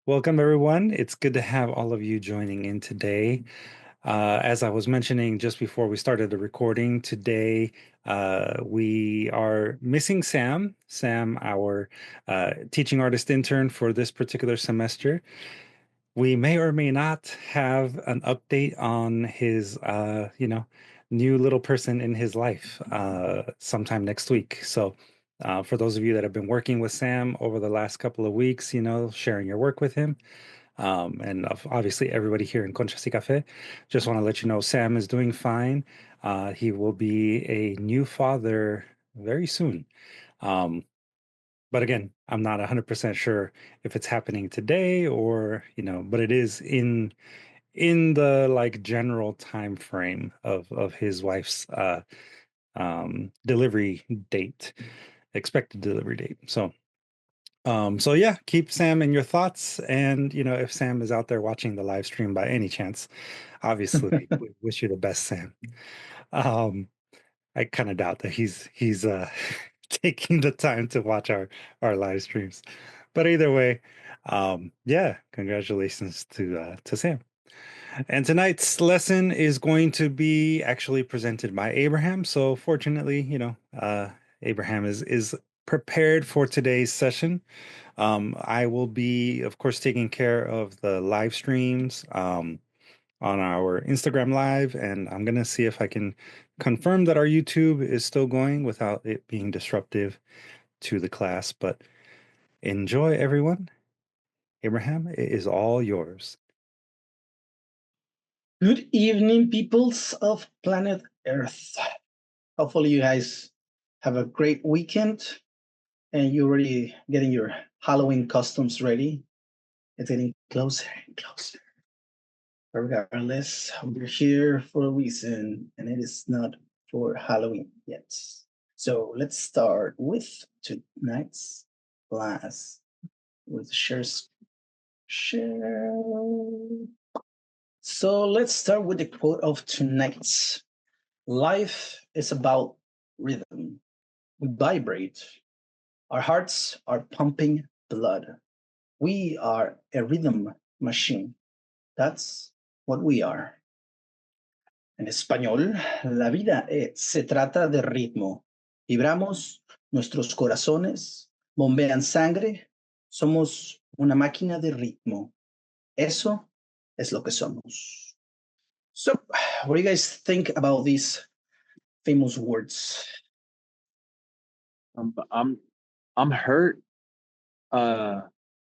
Welcome, everyone. It's good to have all of you joining in today. As I was mentioning just before we started the recording, today we are missing Sam. Sam, our teaching artist intern for this particular semester. We may or may not have an update on his, new little person in his life sometime next week. So, for those of you that have been working with Sam over the last couple of weeks, sharing your work with him, and obviously everybody here in Conchas y Café, just want to let you know Sam is doing fine. He will be a new father very soon. Um, but again, I'm not 100% sure if it's happening today or, but it is in the like general time frame of his wife's delivery date, expected delivery date. So yeah, keep Sam in your thoughts. And if Sam is out there watching the live stream by any chance, obviously we wish you the best, Sam. Um, I kind of doubt that he's taking the time to watch our live streams. But either way, yeah, congratulations to Sam. And tonight's lesson is going to be actually presented by Abraham. So fortunately, Abraham is prepared for today's session. I will be, of course, taking care of the live streams on our Instagram Live, and I'm gonna see if I can confirm that our YouTube is still going without it being disruptive to the class. But enjoy, everyone. Abraham, it is all yours. Good evening, peoples of planet Earth. Hopefully, you guys have a great weekend and you're already getting your Halloween costumes ready. It's getting closer and closer. Regardless, we're here for a reason, and it is not for Halloween yet. So let's start with tonight's class with share. So let's start with the quote of tonight. Life is about rhythm. We vibrate. Our hearts are pumping blood. We are a rhythm machine. That's what we are. En español, la vida se trata de ritmo. Vibramos, nuestros corazones bombean sangre. Somos una máquina de ritmo. Eso es lo que somos. So, what do you guys think about these famous words? I'm hurt. It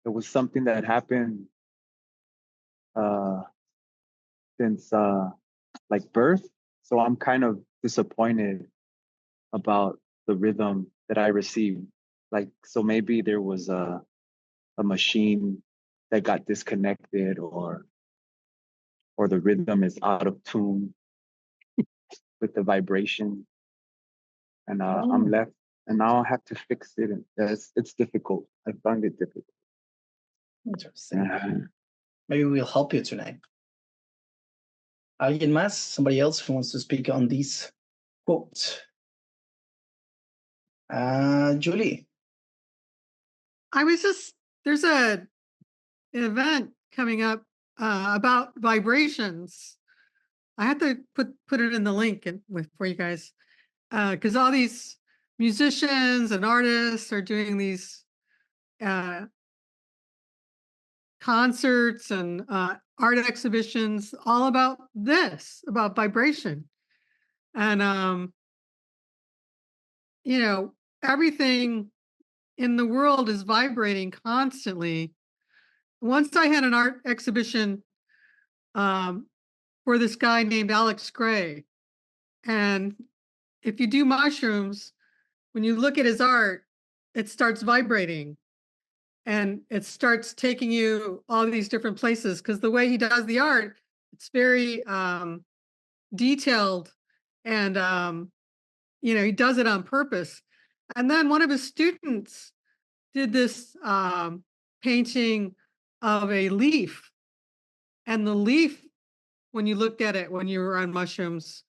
was something that happened since like birth. So I'm kind of disappointed about the rhythm that I received. Like, so maybe there was a machine that got disconnected, or the rhythm is out of tune with the vibration, and I'm left, and now I have to fix it. And it's difficult. I found it difficult. Interesting. Maybe we'll help you tonight. ¿Alguien más? Somebody else who wants to speak on this quote? Julie. There's an event coming up about vibrations. I have to put it in the link for you guys, because all these musicians and artists are doing these concerts and art exhibitions all about vibration. And everything in the world is vibrating constantly. Once I had an art exhibition for this guy named Alex Gray. And if you do mushrooms, when you look at his art, it starts vibrating. And it starts taking you all these different places, because the way he does the art, it's very detailed, and he does it on purpose. And then one of his students did this painting of a leaf, and the leaf, when you looked at it when you were on mushrooms,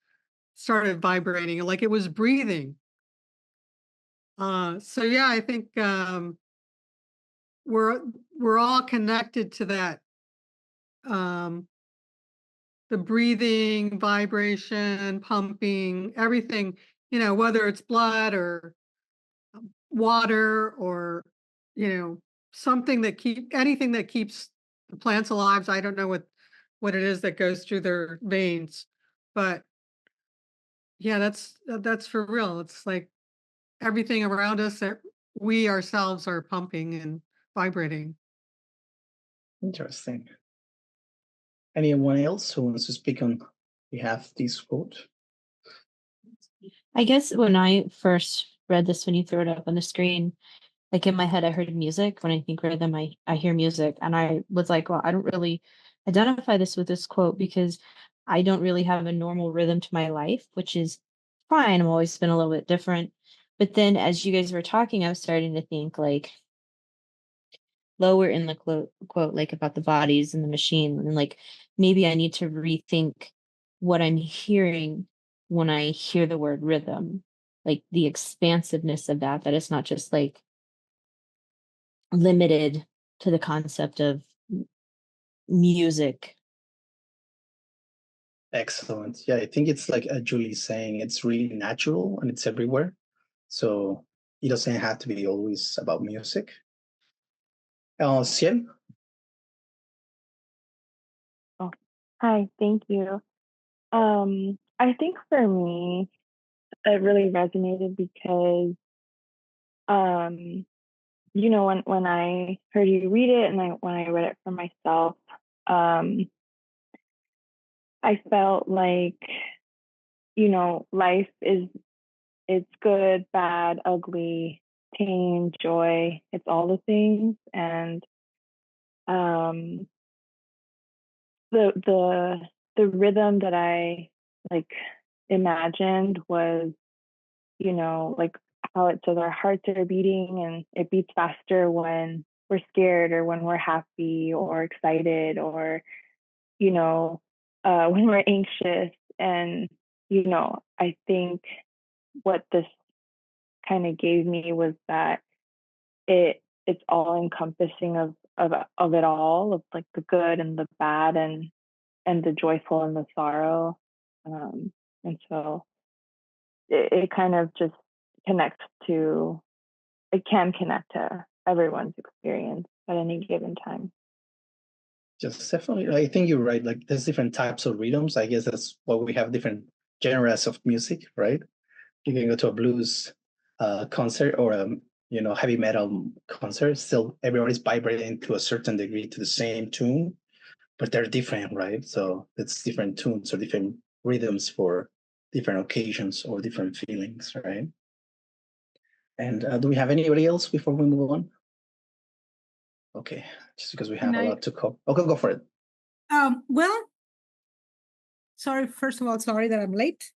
started vibrating like it was breathing. So yeah, I think we're we're all connected to that, the breathing, vibration, pumping, everything, whether it's blood or water or, something that anything that keeps the plants alive. I don't know what it is that goes through their veins, but yeah, that's for real. It's like everything around us that we ourselves are pumping and vibrating. Interesting. Anyone else who wants to speak on behalf of this quote? I guess when I first read this, when you threw it up on the screen, like in my head, I heard music. When I think rhythm, I hear music. And I was like, well, I don't really identify this with this quote because I don't really have a normal rhythm to my life, which is fine. I've always been a little bit different. But then as you guys were talking, I was starting to think like lower in the quote, like about the bodies and the machine. And like maybe I need to rethink what I'm hearing when I hear the word rhythm, like the expansiveness of that it's not just like limited to the concept of music. Excellent. Yeah, I think it's like Julie's saying, it's really natural and it's everywhere. So it doesn't have to be always about music. Ciel? Oh, hi, thank you. I think for me, it really resonated because, when I heard you read it and when I read it for myself, I felt like, life it's good, bad, ugly, pain, joy. It's all the things, and the rhythm that I like imagined was, like how it says our hearts are beating and it beats faster when we're scared or when we're happy or excited or, when we're anxious. And, I think what this kind of gave me was that it's all encompassing of it all, of like the good and the bad and the joyful and the sorrow. And so it kind of just it can connect to everyone's experience at any given time. Just definitely, I think you're right. Like there's different types of rhythms. I guess that's why we have different genres of music, right? You can go to a blues concert or a heavy metal concert. Still, everybody's vibrating to a certain degree to the same tune, but they're different, right? So it's different tunes or different rhythms for different occasions or different feelings, right? And do we have anybody else before we move on? Okay, just because we have a lot to cover. Okay, go for it. Well, first of all, sorry that I'm late.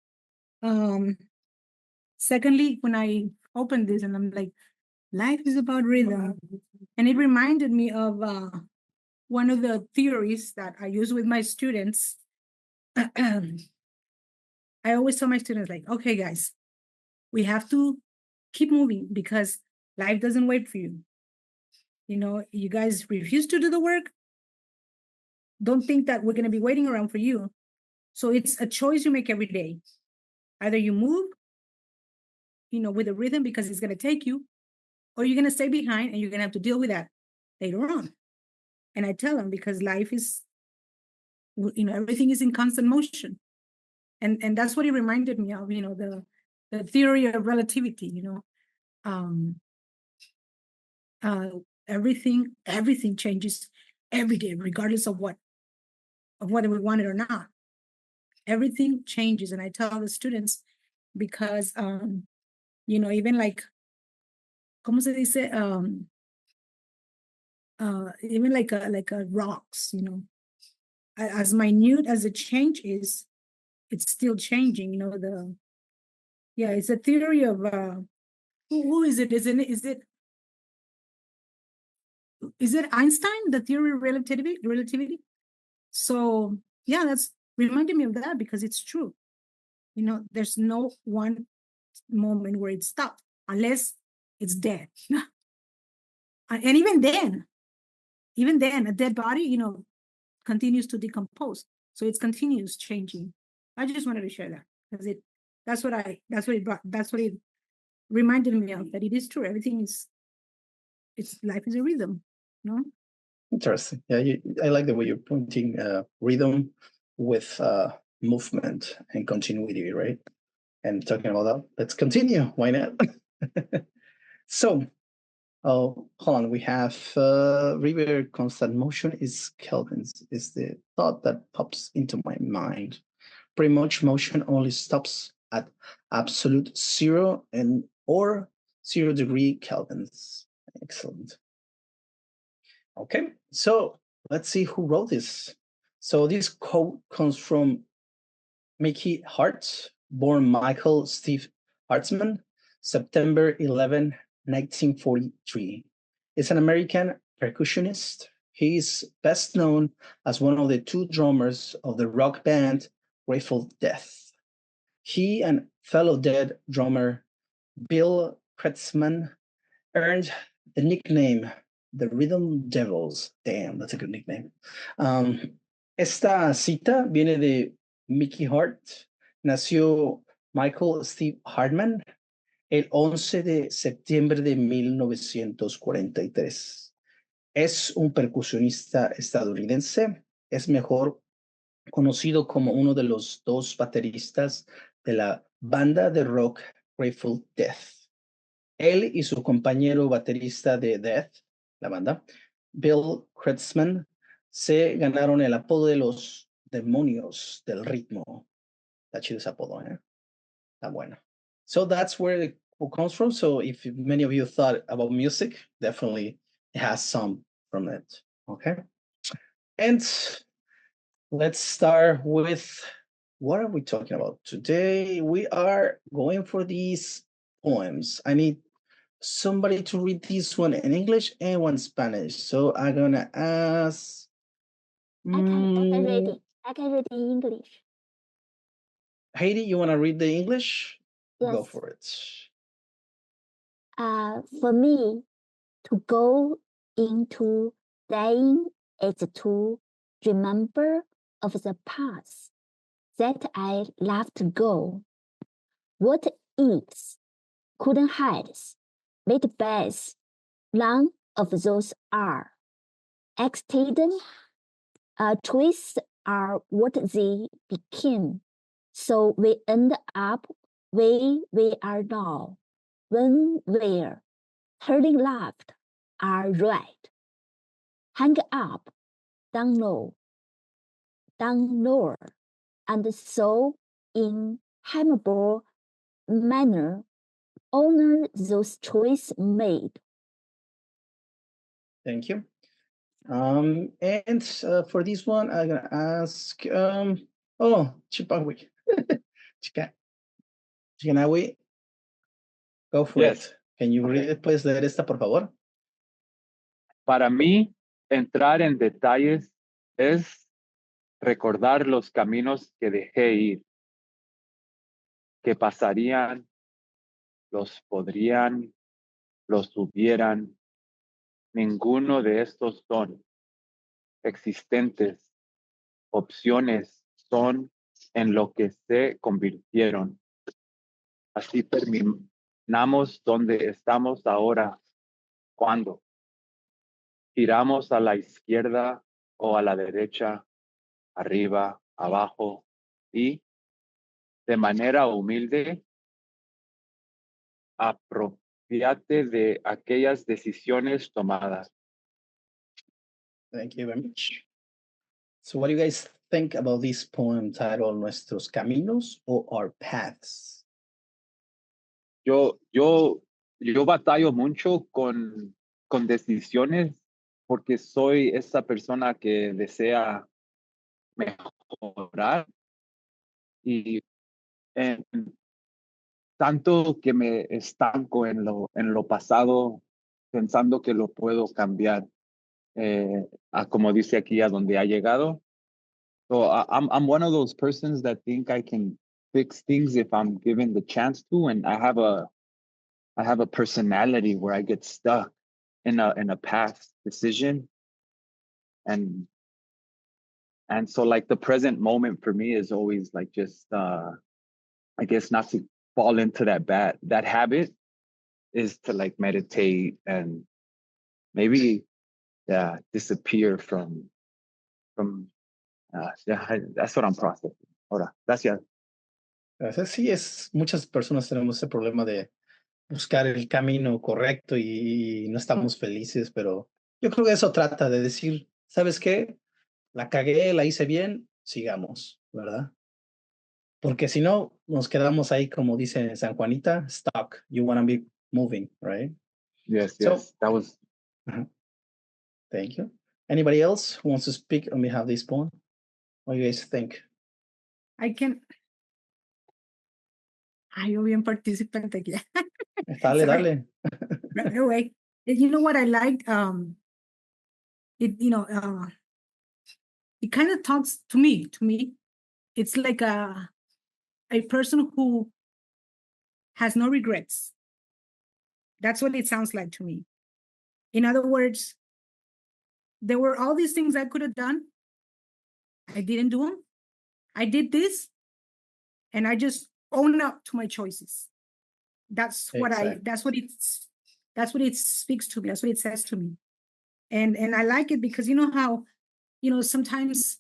Secondly, when I opened this and I'm like, life is about rhythm. And it reminded me of one of the theories that I use with my students. I always tell my students, like, okay, guys, we have to keep moving because life doesn't wait for you. You guys refuse to do the work. Don't think that we're going to be waiting around for you. So it's a choice you make every day. Either you move, with a rhythm because it's going to take you, or you're going to stay behind and you're going to have to deal with that later on. And I tell them because life is, everything is in constant motion. And that's what it reminded me of, the theory of relativity, everything changes every day, regardless of whether we want it or not. Everything changes. And I tell the students because, even like, ¿cómo se dice? Even like a rocks, as minute as the change is, it's still changing. It's a theory of who is it? Is it Einstein? The theory of relativity. So yeah, that's reminding me of that because it's true. There's no one moment where it stops unless it's dead. And even then, even then, a dead body, you know, continues to decompose. So it continues changing. I just wanted to share that because that's what it reminded me of, that it is true. Everything is, life is a rhythm, you know? Interesting. Yeah, I like the way you're pointing rhythm with movement and continuity, right? And talking about that, let's continue. Why not? So, hold on. We have River constant motion is Kelvin's, is the thought that pops into my mind. Pretty much motion only stops at absolute zero or 0 degree Kelvins. Excellent. Okay, so let's see who wrote this. So this quote comes from Mickey Hart, born Michael Steve Hartzman, September 11, 1943. Is an American percussionist. He is best known as one of the two drummers of the rock band Grateful Dead. He and fellow Dead drummer Bill Kreutzmann earned the nickname The Rhythm Devils. Damn, that's a good nickname. Esta cita viene de Mickey Hart. Nació Michael Steve Hartman el 11 de septiembre de 1943. Es un percusionista estadounidense. Es mejor conocido como uno de los dos bateristas de la banda de rock Grateful Dead. Él y su compañero baterista de Death, la banda, Bill Kreutzmann, se ganaron el apodo de los demonios del ritmo. Está chido ese apodo, ¿eh? Está bueno. So that's where it comes from. So if many of you thought about music, definitely it has some from it. Okay. And let's start with, what are we talking about today? We are going for these poems. I need somebody to read this one in English and one Spanish. So I'm gonna ask. I can read it. I can read in English. Heidi, you wanna read the English? Yes. Go for it. For me, to go into dying is to remember of the past that I left go. What ifs couldn't hide, made best none of those are. Accident, twists are what they became. So we end up where we are now, when we're turning left are right. Hang up, down low, down lower, and so in humble manner, honor those choices made. Thank you. And for this one, I'm gonna ask, Chipawi. Chikanawi, go for it. Can you read it? Puedes leer esta, por favor? Para mí, entrar en detalles es recordar los caminos que dejé ir, que pasarían, los podrían, los hubieran. Ninguno de estos son existentes. Opciones son en lo que se convirtieron. Así terminamos donde estamos ahora. ¿Cuándo? Giramos a la izquierda o a la derecha, arriba, abajo y, de manera humilde, apropiate de aquellas decisiones tomadas. Thank you very much. So what do you guys think about this poem titled Nuestros Caminos or Our Paths? Yo batallo mucho con decisiones porque soy esa persona que desea mejorar y tanto que me estanco en lo pasado pensando que lo puedo cambiar a como dice aquí a donde ha llegado. So I'm one of those persons that think I can fix things if I'm given the chance to, and I have a personality where I get stuck in a past decision. and so like the present moment for me is always like just I guess not to fall into that habit is to like meditate and maybe disappear from that's what I'm processing. Ahora, gracias. Gracias. Sí, muchas personas tenemos ese problema de buscar el camino correcto y no estamos felices, pero yo creo que eso trata de decir, ¿sabes qué? La cagué, la hice bien, sigamos, ¿verdad? Porque si no, nos quedamos ahí, como dice San Juanita, stuck. You want to be moving, right? Yes, So- yes. That was Thank you. Anybody else who wants to speak on behalf of this poem? What do you guys think? Yo bien participante aquí. Dale, Sorry. dale. Right away. You know what I like? It it kind of talks to me. It's like a person who has no regrets. That's what it sounds like to me. In other words, there were all these things I could have done. I didn't do them. I did this, and I just own up to my choices. That's what that's what it speaks to me. That's what it says to me. And I like it because you know how, sometimes,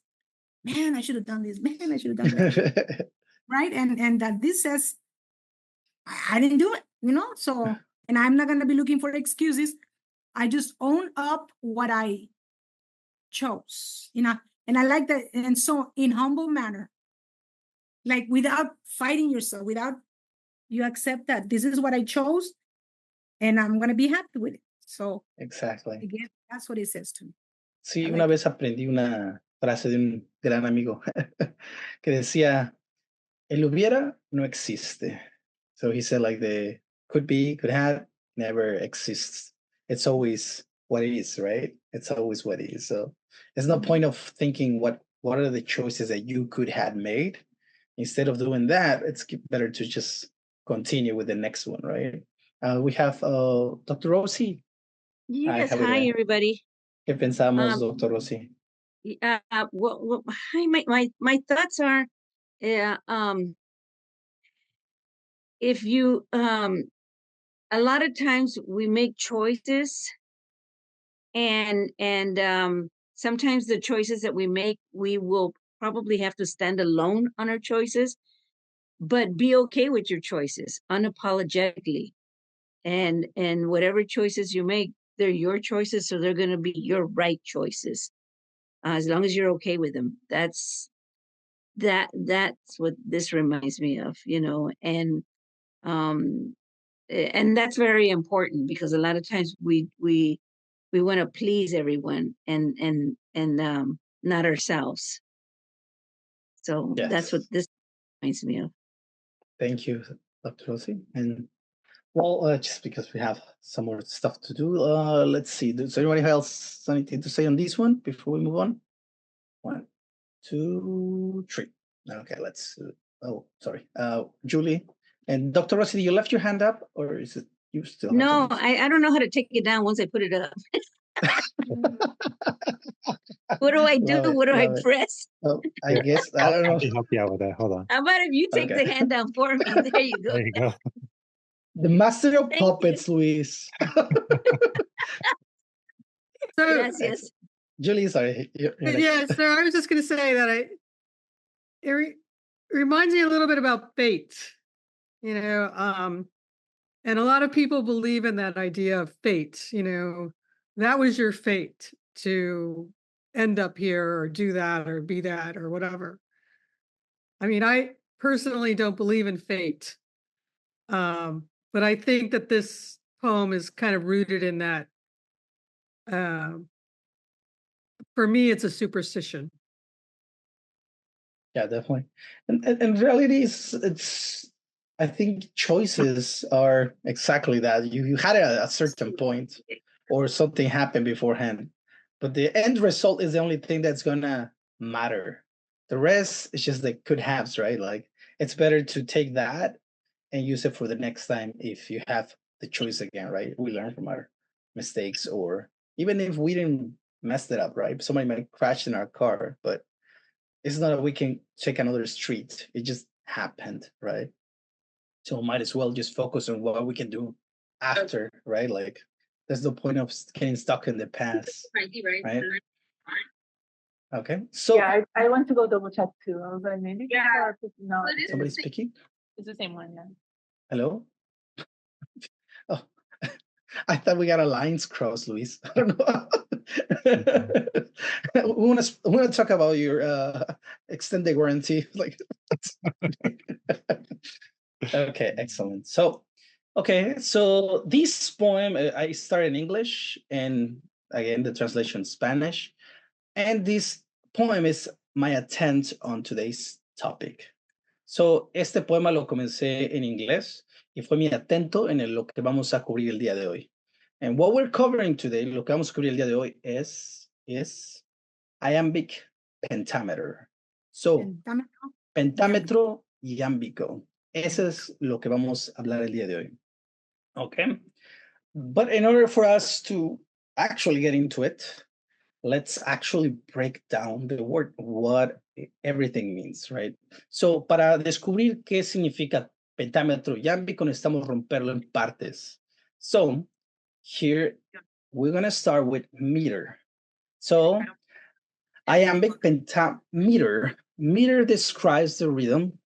man, I should have done this. Man, I should have done that. Right? And that this says, I didn't do it, So, and I'm not going to be looking for excuses. I just own up what I chose, and I like that. And so in humble manner, like without fighting yourself, without you accept that this is what I chose and I'm going to be happy with it. So Exactly. again, that's what it says to me. Sí, I una like vez aprendí una frase de un gran amigo que decía, el hubiera no existe. So he said like the could be, could have, never exists. It's always what it is, right? It's always what it is. So there's no point of thinking what are the choices that you could have made. Instead of doing that, it's better to just continue with the next one, right? We have Dr. Rosie. Yes, Hi, hi everybody. ¿Qué pensamos, Dr. Rosie? Well, hi, my thoughts are, if you, a lot of times we make choices, and sometimes the choices that we make, we will probably have to stand alone on our choices, but be okay with your choices unapologetically, and whatever choices you make, they're your choices, so they're going to be your right choices. As long as you're okay with them. That's what this reminds me of, and that's very important because a lot of times we want to please everyone and not ourselves. So Yes. that's what this reminds me of. Thank you, Dr. Rosie. And well, just because we have some more stuff to do, let's see. Does anybody else anything to say on this one before we move on? 1, 2, 3. Okay, let's. Oh, sorry, Julie and Dr. Rossi. You left your hand up, or is it you still? No, I don't know how to take it down once I put it up. What do I do? What do I press? Oh, I guess I don't know. I'll help you out with that. Hold on. How about if you take the hand down for me? There you go. There you go. The master of puppets, Luis. So, Yes. Julie, sorry. Yeah, so I was just going to say that it reminds me a little bit about fate, and a lot of people believe in that idea of fate, that was your fate to end up here or do that or be that or whatever. I mean, I personally don't believe in fate, but I think that this poem is kind of rooted in that. For me, it's a superstition. Yeah, definitely. And reality it's I think choices are exactly that. You had a certain point or something happened beforehand, but the end result is the only thing that's gonna matter. The rest is just the could haves, right? Like it's better to take that and use it for the next time if you have the choice again, right? We learn from our mistakes, or even if we didn't messed it up, right? Somebody might crash in our car, but it's not that we can check another street. It just happened, right? So might as well just focus on what we can do after, right? Like there's no point of getting stuck in the past, right? Okay, so yeah, I want to go double check too. I was like, maybe no, somebody's speaking. it's the same one. Yeah. Hello. Oh, I thought we got a lines crossed, Luis. I don't know. we want to talk about your extended warranty. Like, okay, excellent. So, okay, so this poem I started in English, and again the translation Spanish, and this poem is my attempt on today's topic. So, este poema lo comencé en inglés y fue mi atento en lo que vamos a cubrir el día de hoy. And what we're covering today, lo que vamos a cubrir el día de hoy is Iambic Pentameter. So, pentámetro iámbico. Eso es lo que vamos a hablar el día de hoy. Okay. But in order for us to actually get into it, let's actually break down the word, what everything means, right? So, para descubrir qué significa pentámetro iámbico, necesitamos romperlo en partes. So, here we're going to start with meter. So, iambic pentameter. Meter describes the rhythm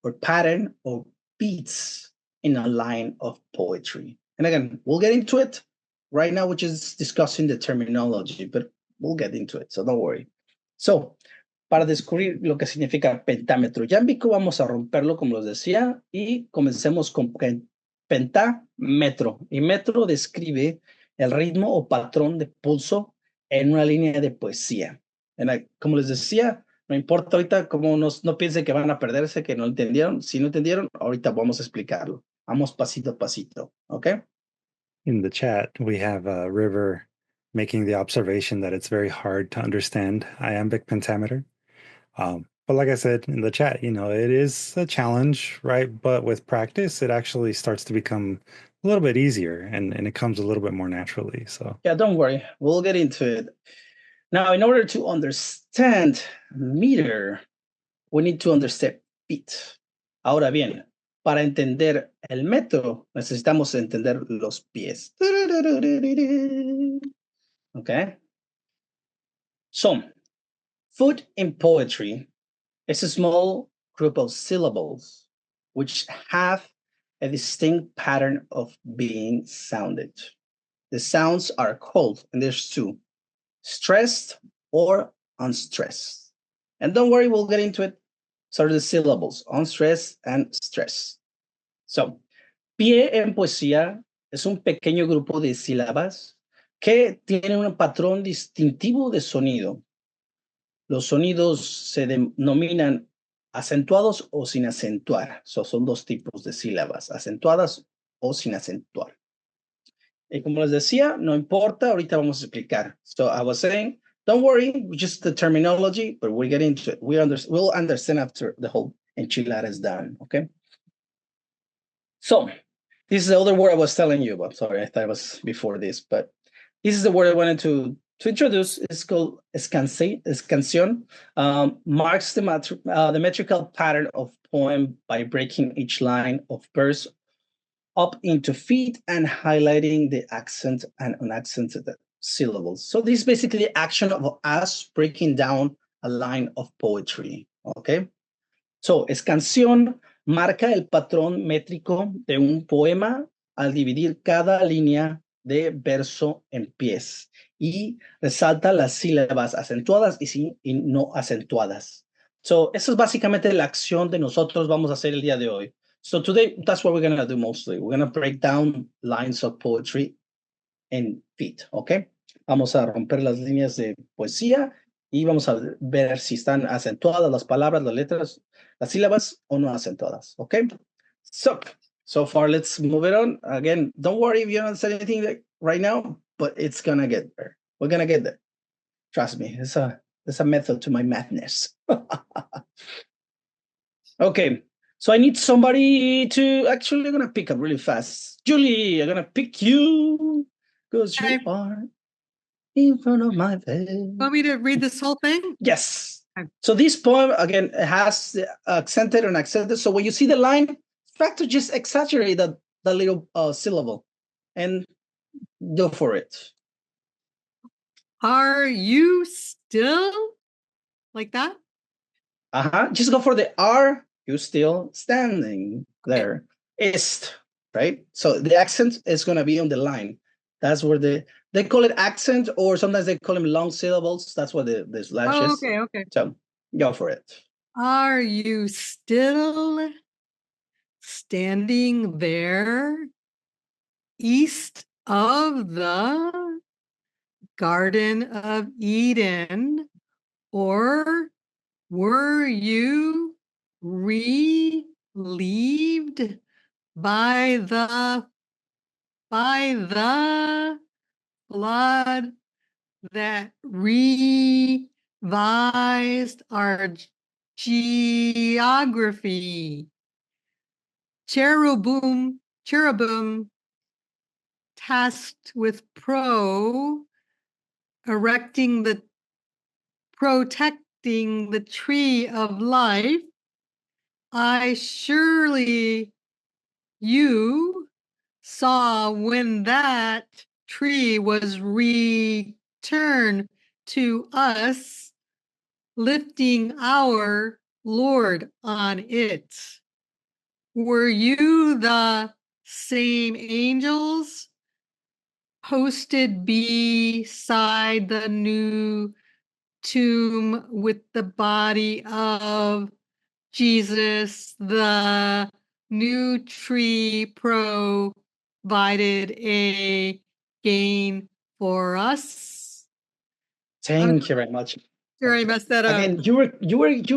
or pattern or beats in a line of poetry. And again, we'll get into it. Right now, we're just discussing the terminology, but we'll get into it, so don't worry. So, para descubrir lo que significa pentámetro iámbico, vamos a romperlo, como les decía, y comencemos con pentámetro. Y metro describe el ritmo o patrón de pulso en una línea de poesía. Como les decía, no importa ahorita cómo no piensen que van a perderse, que no entendieron. Si no entendieron, ahorita vamos a explicarlo. Vamos pasito a pasito, ¿ok? In the chat, we have River making the observation that it's very hard to understand iambic pentameter. But like I said in the chat, it is a challenge, right? But with practice, it actually starts to become a little bit easier and it comes a little bit more naturally. So yeah, don't worry. We'll get into it. Now, in order to understand meter, we need to understand beat. Ahora bien, para entender el metro, necesitamos entender los pies. Okay? So, foot in poetry is a small group of syllables which have a distinct pattern of being sounded. The sounds are called, and there's two, stressed or unstressed. And don't worry, we'll get into it. So the syllables, unstressed and stressed. So, pie en poesía es un pequeño grupo de sílabas que tienen un patrón distintivo de sonido. Los sonidos se denominan acentuados o sin acentuar. So, son dos tipos de sílabas, acentuadas o sin acentuar. Y como les decía, no importa, ahorita vamos a explicar. So I was saying, don't worry, just the terminology, but we'll get into it. We'll understand after the whole enchilada is done, okay? So this is the other word I was telling you about. Sorry, I thought it was before this, but this is the word I wanted to introduce. It's called escanción. Marks the metrical pattern of poem by breaking each line of verse up into feet and highlighting the accent and unaccented syllables. So this is basically the action of us breaking down a line of poetry, okay? So, escanción marca el patrón métrico de un poema al dividir cada línea de verso en pies y resalta las sílabas acentuadas y no acentuadas. So, eso es básicamente la acción de nosotros vamos a hacer el día de hoy. So today, that's what we're going to do mostly. We're going to break down lines of poetry in feet, ¿ok? Vamos a romper las líneas de poesía y vamos a ver si están acentuadas las palabras, las letras, las sílabas o no acentuadas, ¿ok? So far, let's move it on. Again, don't worry if you don't say anything right now, but it's going to get there. We're going to get there. Trust me, it's a method to my madness. Okay. So I need somebody to actually, I'm going to pick up really fast. Julie, I'm going to pick you because you are in front of my bed. Want me to read this whole thing? Yes. Okay. So this poem, again, it has the accented and accented. So when you see the line, try to just exaggerate the little syllable and go for it. Are you still like that? Just go for the are you still standing there. Ist, right? So the accent is going to be on the line. That's where they call it accent, or sometimes they call them long syllables. That's what the slash is. Okay. So go for it. Are you still standing there east of the Garden of Eden, or were you relieved by the blood that revised our geography? Cherubim tasked with protecting the tree of life. I surely you saw when that tree was returned to us, lifting our Lord on it. Were you the same angels posted beside the new tomb with the body of Jesus, the new tree provided a gain for us? Thank you very much. Sure, I messed that up. Again, you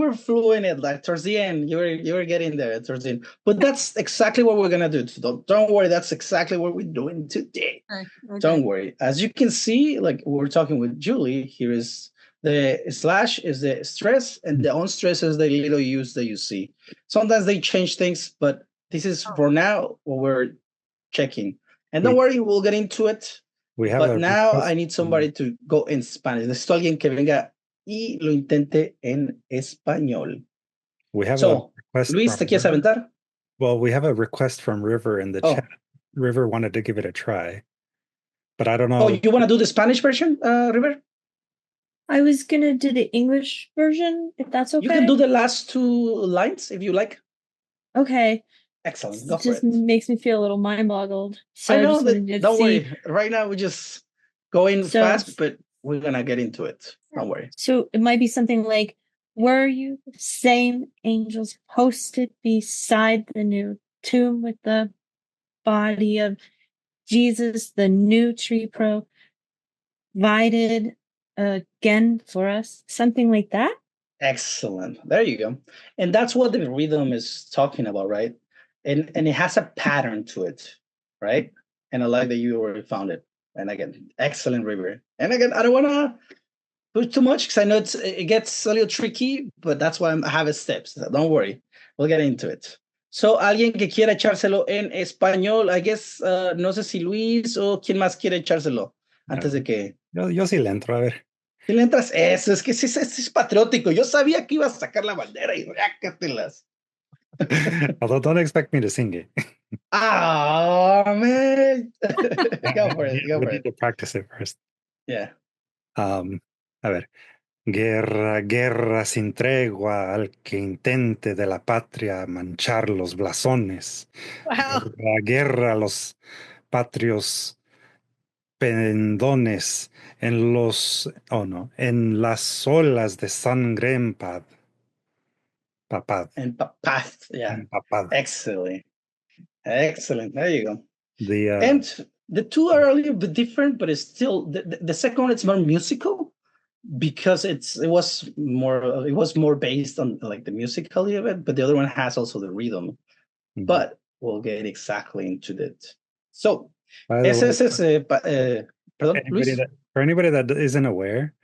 were fluent in like towards the end. You were getting there towards the end. But that's exactly what we're gonna do. So don't worry. That's exactly what we're doing today. Okay. Don't worry. As you can see, like we're talking with Julie, here is the slash is the stress, and the unstress is the little use that you see. Sometimes they change things, but this is for now what we're checking. And don't worry, we'll get into it. But now I need somebody to go in Spanish. Necesito alguien que venga y lo intente en español. We have So, a request. Luis, ¿te quieres aventar? Well, we have a request from River in the chat. River wanted to give it a try, but I don't know. Oh, you want to do the Spanish version, River? I was gonna do the English version, if that's okay. You can do the last two lines if you like. Okay. Excellent. Go It for just it. makes me feel a little mind boggled. So I know just that. Don't see. worry. Right now we're just going fast, but we're gonna get into it. Don't worry. So it might be something like, were you the same angels posted beside the new tomb with the body of Jesus, the new tree provided again for us? Something like that? Excellent. There you go. And that's what the rhythm is talking about, right? And it has a pattern to it, right? And I like that you already found it. And again, excellent, River. And again, I don't want to put too much because I know it gets a little tricky, but that's why I have a steps. So don't worry. We'll get into it. So, alguien que quiera echárselo en español, I guess, no sé si Luis o quién más quiere echárselo antes de que... Yo sí le entro, a ver. Si le entras, eso, es que sí es patriótico. Yo sabía que ibas a sacar la bandera y rácatelas. Although don't expect me to sing it. Oh, man. Go for it. We need to practice it first. Yeah. A ver. Guerra, guerra sin tregua al que intente de la patria manchar los blasones. Wow. Guerra, guerra a los patrios pendones en las olas de sangre empapad. Empapad, yeah. Empapad. Excellent. Excellent. There you go. The and the two are a little bit different, but it's still the second one. It's more musical because it was more based on like the musicality of it, but the other one has also the rhythm. Mm-hmm. But we'll get exactly into that. So, perdón, Luis. For anybody that isn't aware,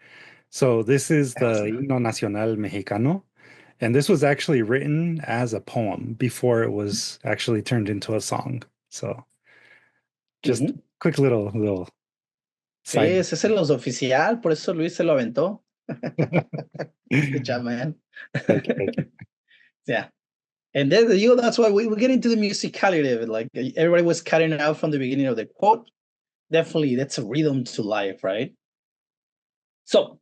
so this is the Himno Nacional Mexicano, and this was actually written as a poem before it was actually turned into a song. So, just quick little Sí, ese es el oficial, por eso Luis se lo aventó. Good job, man. Thank you. Yeah. And then that's why we get into the musicality of it. Like everybody was cutting it out from the beginning of the quote. Definitely, that's a rhythm to life, right? So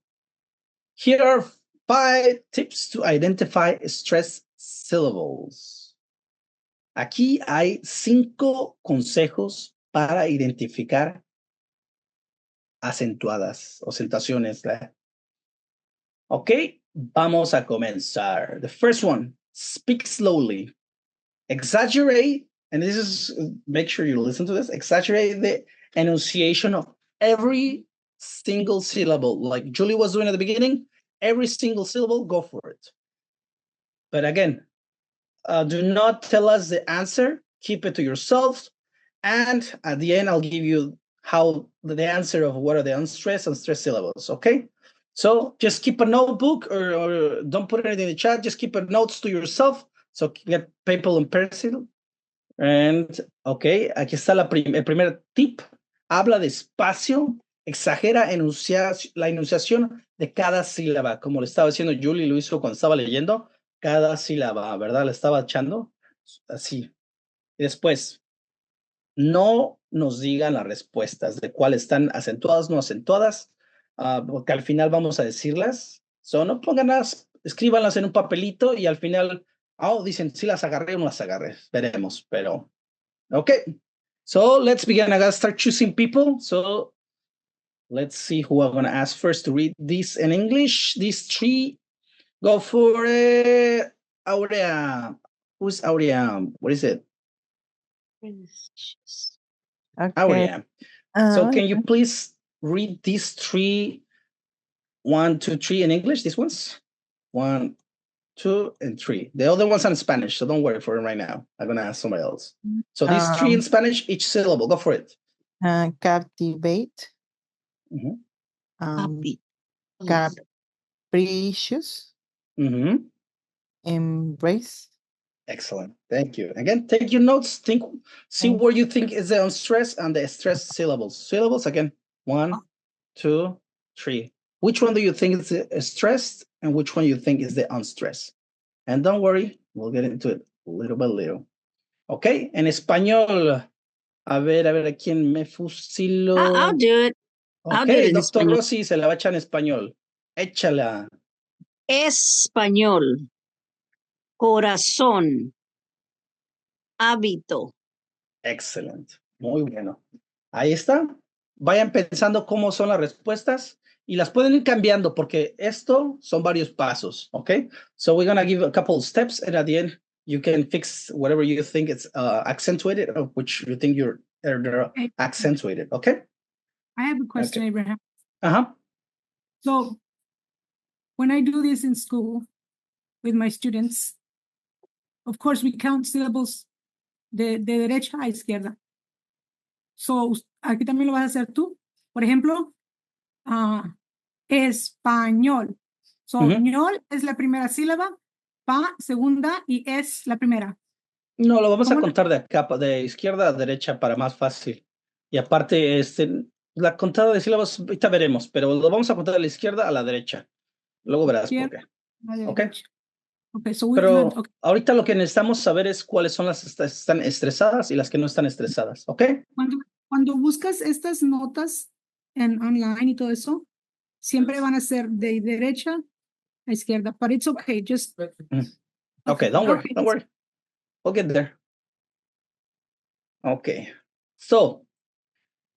here are 5 tips to identify stress syllables. Aquí hay 5 consejos para identificar acentuadas o acentuaciones. Ok, vamos a comenzar. The first one, speak slowly. Exaggerate, and this is, make sure you listen to this, exaggerate the enunciation of every single syllable. Like Julie was doing at the beginning, every single syllable, go for it. But again, do not tell us the answer, keep it to yourself. And at the end, I'll give you how the answer of what are the unstressed and stressed syllables, okay? So just keep a notebook or don't put anything in the chat, just keep a notes to yourself. So get paper and pencil. And, okay, aquí está el primer tip. Habla despacio, exagera la enunciación de cada sílaba. Como le estaba diciendo Julie, lo hizo cuando estaba leyendo, cada sílaba, ¿verdad? Le estaba echando así. Y después, no nos digan las respuestas de cuáles están acentuadas, no acentuadas, porque al final vamos a decirlas. No pónganlas, escríbanlas en un papelito y al final, dicen si las agarré o no las agarré. Veremos, pero, okay. So let's begin. I gotta start choosing people. So let's see who I'm gonna ask first to read this in English. These 3, go for Aurea. Who's Aurea? What is it? Okay. Aurea. So can you please read these 3, 1, 2, 3 in English? These ones? 1, 2, and 3. The other ones are in Spanish, so don't worry for it right now. I'm gonna ask somebody else. So these 3 in Spanish, each syllable. Go for it. Captivate. Capricious. Embrace. Excellent. Thank you. Again, take your notes. See where you think is the unstressed and the stressed syllables. Syllables again. 1, 2, 3. Which one do you think is the stressed and which one you think is the unstressed? And don't worry, we'll get into it little by little. Okay, en español. A ver, ¿a quién me fusilo? I'll do it. I'll do Okay, it in Doctor español. Rossi se la va a echar en español. Échala. Español. Corazón. Hábito. Excelente. Muy bueno. Ahí está. Vayan pensando cómo son las respuestas y las pueden ir cambiando porque esto son varios pasos, ¿ok? So we're going to give a couple of steps and at the end you can fix whatever you think it's accentuated or which you think you're accentuated, okay? I have a question, Okay. Abraham. Uh-huh. So when I do this in school with my students, of course we count syllables de derecha a izquierda. So, aquí también lo vas a hacer tú. Por ejemplo, español. So, ñol es la primera sílaba, pa, segunda, y es la primera. No, lo vamos a contar de acá, de izquierda a derecha para más fácil. Y aparte, la contada de sílabas, ahorita veremos, pero lo vamos a contar de la izquierda a la derecha. Luego verás por qué. Okay. Okay, so pero ahorita lo que necesitamos saber es cuáles son las que están estresadas y las que no están estresadas, ¿ok? Cuando buscas estas notas en online y todo eso, siempre van a ser de derecha a izquierda, but it's okay, just... Okay, don't worry. We'll get there. Okay, so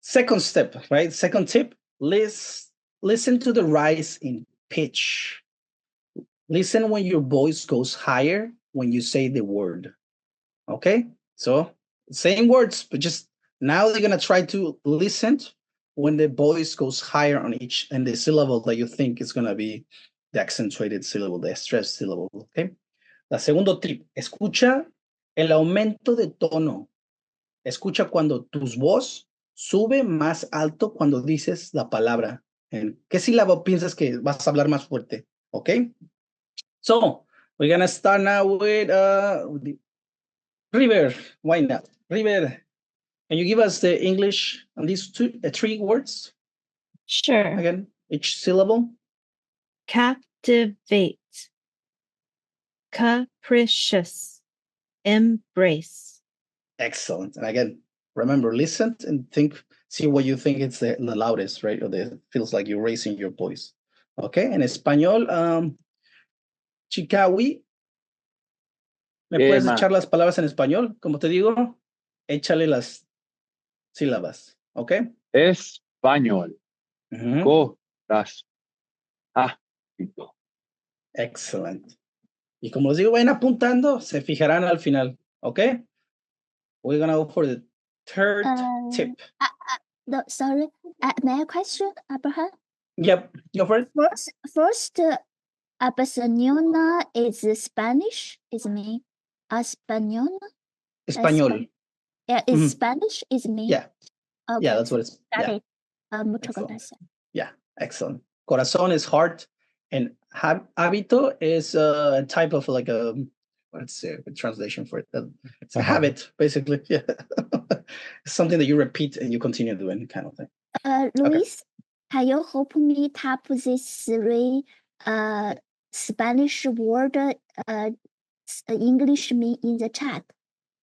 second step, right? Second tip, listen to the rise in pitch. Listen when your voice goes higher when you say the word, okay? So same words, but just now they're gonna try to listen when the voice goes higher on each and the syllable that you think is gonna be the accentuated syllable, the stressed syllable, okay? La segundo tip, escucha el aumento de tono. Escucha cuando tu voz sube más alto cuando dices la palabra. ¿En qué sílaba piensas que vas a hablar más fuerte? Okay? So, we're gonna start now with River. Why not? River, can you give us the English on these 3 words? Sure. Again, each syllable. Captivate. Capricious. Embrace. Excellent. And again, remember, listen and think, see what you think it's the loudest, right? Or the feels like you're raising your voice. Okay. En español, Chicawi, ¿me puedes echar las palabras en español? Como te digo, échale las sílabas. ¿Ok? Español. Corazón. Excellent. Y como les digo, vayan apuntando, se fijarán al final. ¿Ok? We're gonna go for the third tip. No, sorry. May I question, Abraham? Yep, go for it. First, Barcelona is Spanish, is me. Español? Español. Yeah, is Spanish, is me. Yeah. Okay. Yeah, that's what it's. Got Yeah. it. Muchas gracias. Yeah, excellent. Corazón is heart, and hábito is a type of like a, let's say, a translation for it. It's a habit, basically. Yeah. It's something that you repeat and you continue doing, kind of thing. Luis, can you help me type these three Spanish word English me in the chat?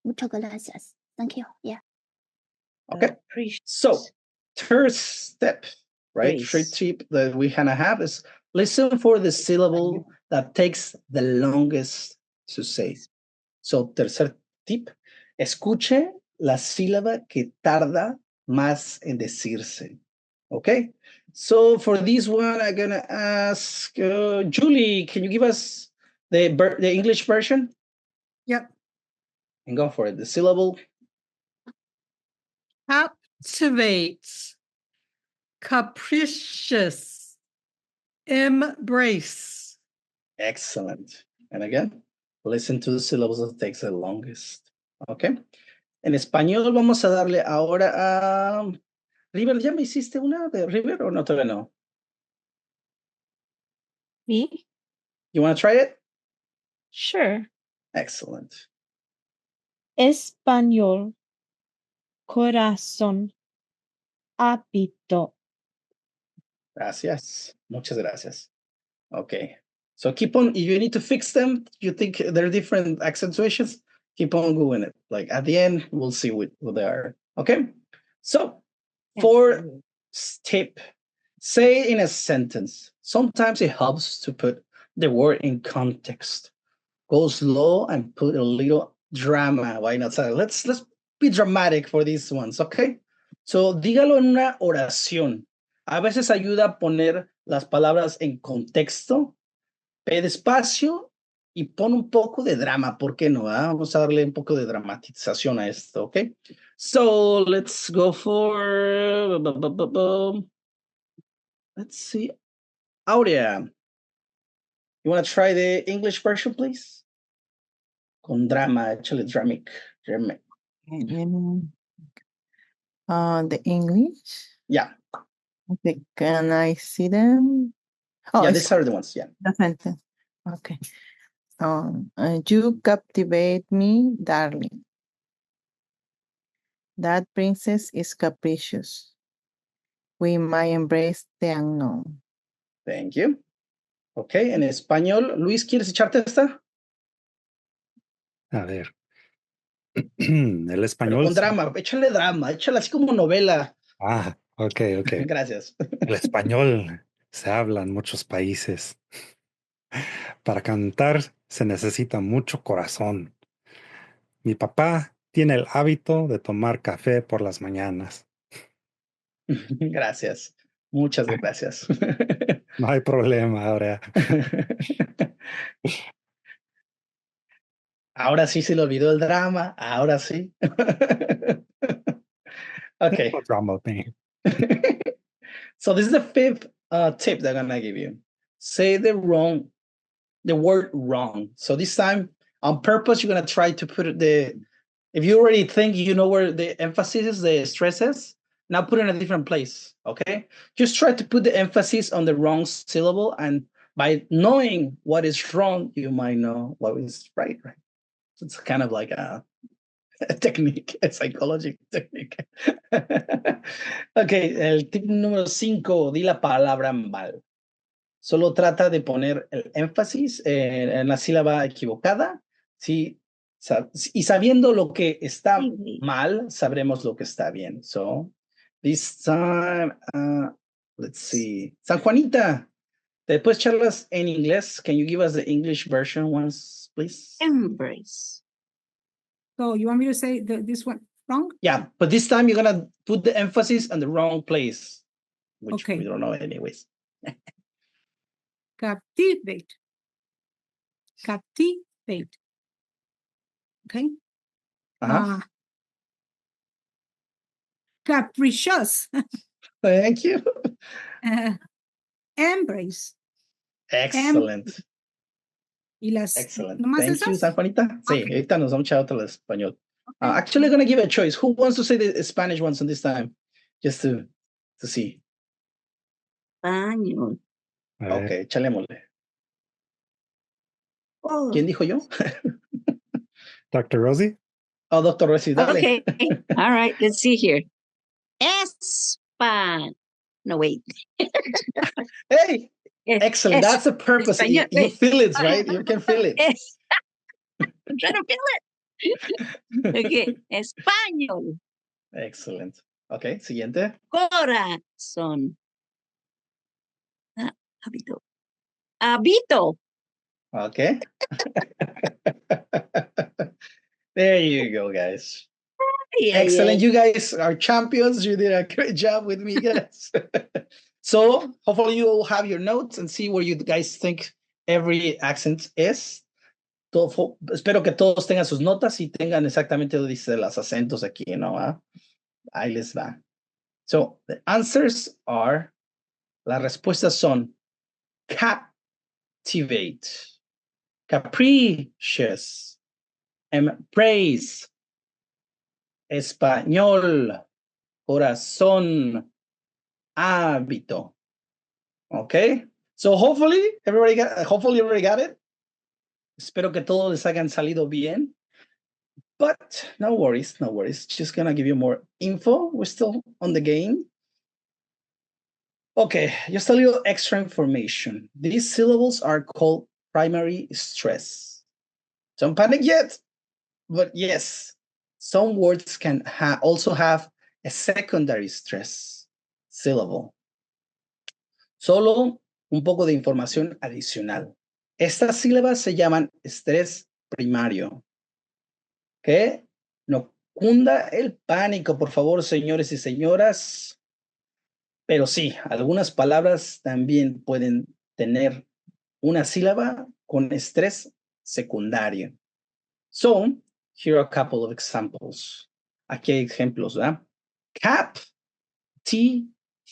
Muchas gracias. Thank you. Yeah. Okay. So, third step, right? Third tip that we kind of have is listen for the syllable that takes the longest to say. So, tercer tip, escuche la sílaba que tarda más en decirse. Okay. So, for this one, I'm going to ask Julie, can you give us the English version? Yep. And go for it. The syllable. Captivate. Capricious. Embrace. Excellent. And again, listen to the syllables that takes the longest. Okay. En español vamos a darle ahora a River. ¿Ya me hiciste una de River o no todavía no? Me? You want to try it? Sure. Excellent. Español. Corazón. Hábito. Gracias. Muchas gracias. Okay. So keep on, if you need to fix them, you think they're different accentuations, keep on doing it. Like at the end, we'll see what they are. Okay. So fourth tip, say in a sentence. Sometimes it helps to put the word in context. Go slow and put a little drama. Why not? So let's be dramatic for these ones, okay? So dígalo en una oración. A veces ayuda a poner las palabras en contexto. Ve despacio y pon un poco de drama. ¿Por qué no? Vamos a darle un poco de dramatización a esto, okay? So let's go for, let's see. Aurea, you want to try the English version, please? Con drama, actually dramatic. The English? Yeah. Okay, can I see them? Oh, Yeah, these are the ones, yeah. The sentence. Okay. You captivate me, darling. That princess is capricious. We might embrace the unknown. Thank you. Okay, en español, Luis, ¿quieres echarte esta? A ver. El español. Pero con drama, échale así como novela. Ah, ok. Gracias. El español se habla en muchos países. Para cantar se necesita mucho corazón. Mi papá tiene el hábito de tomar café por las mañanas. Gracias. Muchas gracias. No hay problema, ahora. Ahora sí se le olvidó el drama. Ahora sí. Okay. No drama thing. So this is the fifth tip that I'm gonna give you. Say the word wrong. So this time, on purpose, you're gonna try to put if you already think you know where the emphasis is, the stress is, now put it in a different place, okay? Just try to put the emphasis on the wrong syllable, and by knowing what is wrong, you might know what is right? So it's kind of like Technique, psychology technique. Ok, el tip número 5, di la palabra mal. Solo trata de poner el énfasis en la sílaba equivocada. Sí, y sabiendo lo que está mal, sabremos lo que está bien. So, this time, let's see. San Juanita, después charlas en inglés. Can you give us the English version once, please? Embrace. So you want me to say this one wrong? Yeah, but this time you're gonna put the emphasis on the wrong place, which Okay. we don't know anyways. Captivate. Captivate. Okay. Capricious. Thank you. Embrace. Excellent. Y las Excellent. nomás Thank you, esas. San Juanita. Sí, Okay. ahorita nos vamos a echar otro al español. Okay. Actually, I'm going to give a choice. Who wants to say the Spanish ones on this time? Just to see. Español. Okay, chalémosle. Oh. ¿Quién dijo yo? Dr. Rosie? Oh, Dr. Rosie, dale. Okay. All right. Let's see here. No, wait. Hey, excellent. That's the purpose. Español. You feel it, right? You can feel it. I'm trying to feel it. Okay. Español. Excellent. Okay, siguiente. Corazón. Habito. Habito. Okay. There you go, guys. Excellent. You guys are champions. You did a great job with me, guys. So hopefully you will have your notes and see where you guys think every accent is. Espero que todos tengan sus notas y tengan exactamente lo dice los acentos aquí, ¿no? Ahí les va. So the answers are, las respuestas son captivate, capricious, embrace, español, corazón, hábito. Okay, so hopefully everybody got it. Espero que todos les hayan salido bien. But no worries, no worries. Just gonna give you more info. We're still on the game. Okay, just a little extra information. These syllables are called primary stress. Don't panic yet, but yes, some words can also have a secondary stress syllable. Solo un poco de información adicional. Estas sílabas se llaman estrés primario. Que no cunda el pánico, por favor, señores y señoras. Pero sí, algunas palabras también pueden tener una sílaba con estrés secundario. So, here are a couple of examples. Aquí hay ejemplos, ¿verdad? Cap, T,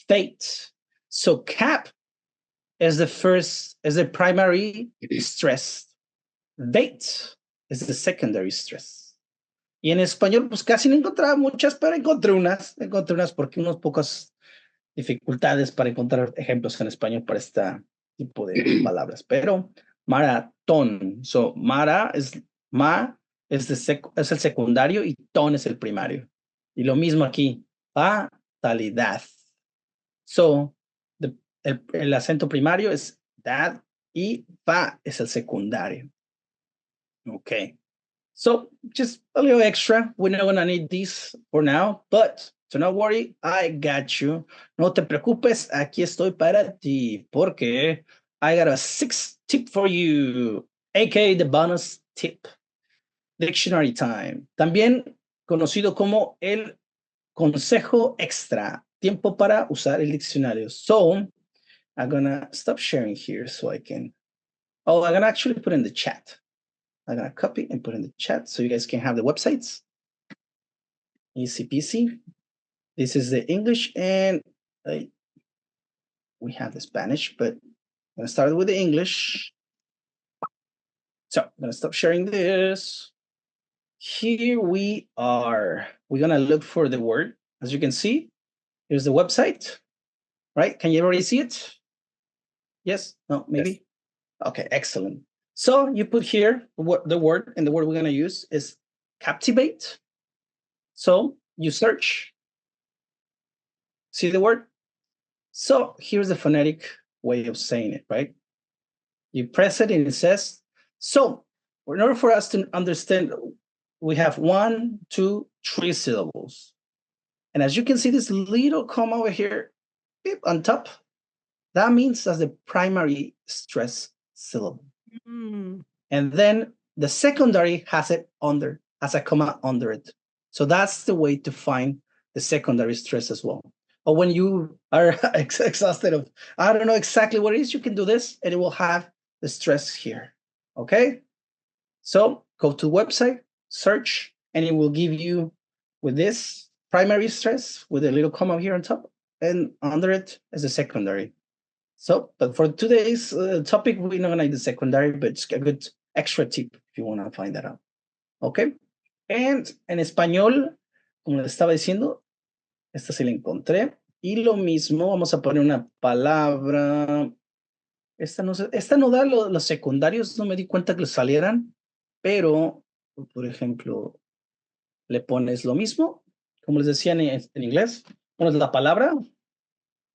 fate. So, cap is the primary stress. Fate is the secondary stress. Y en español, pues casi no encontraba muchas, pero encontré unas porque unas pocas dificultades para encontrar ejemplos en español para este tipo de palabras. Pero maratón. So, ma es el secundario y ton es el primario. Y lo mismo aquí, fatalidad. So, el acento primario es dad y fa es el secundario. Okay. So just a little extra. We're not gonna need these for now, but so not worry, I got you. No te preocupes, aquí estoy para ti, porque I got a 6th tip for you, aka the bonus tip. Dictionary time. También conocido como el consejo extra. Tiempo para usar el diccionario. So I'm gonna stop sharing here so I can. Oh, I'm gonna actually put in the chat. I'm going to copy and put in the chat so you guys can have the websites. Easy peasy. This is the English and we have the Spanish, but I'm going to start with the English. So I'm going to stop sharing this. Here we are. We're going to look for the word. As you can see, here's the website, right? Can you already see it? Yes? No, maybe? Yes. Okay, excellent. So you put here the word, and the word we're going to use is captivate. So you search. See the word? So here's the phonetic way of saying it, right? You press it and it says, so in order for us to understand, we have 1, 2, 3 syllables. And as you can see, this little comma over here on top, that means that's the primary stress syllable. Mm. And then the secondary has it under, has a comma under it. So that's the way to find the secondary stress as well. Or when you are exhausted of, I don't know exactly what it is, you can do this and it will have the stress here. Okay? So go to the website, search, and it will give you with this primary stress with a little comma here on top, and under it is the secondary. So, but for today's topic, we're not gonna do the secondary, but it's a good extra tip if you want to find that out. Okay? And en español, como les estaba diciendo, esta sí la encontré. Y lo mismo, vamos a poner una palabra. Esta no da los secundarios, no me di cuenta que los salieran, pero, por ejemplo, le pones lo mismo, como les decía en inglés, pones la palabra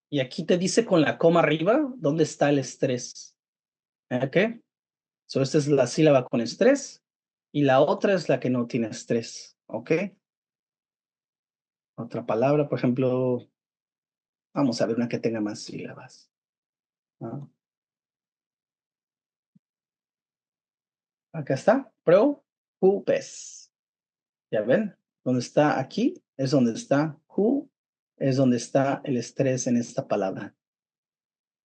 y aquí te dice con la coma arriba dónde está el estrés. ¿Ok? So, esta es la sílaba con estrés y la otra es la que no tiene estrés. ¿Ok? Otra palabra, por ejemplo, vamos a ver una que tenga más sílabas. Acá está, preocupes. ¿Ya ven? Donde está aquí es donde está who, es donde está el estrés en esta palabra.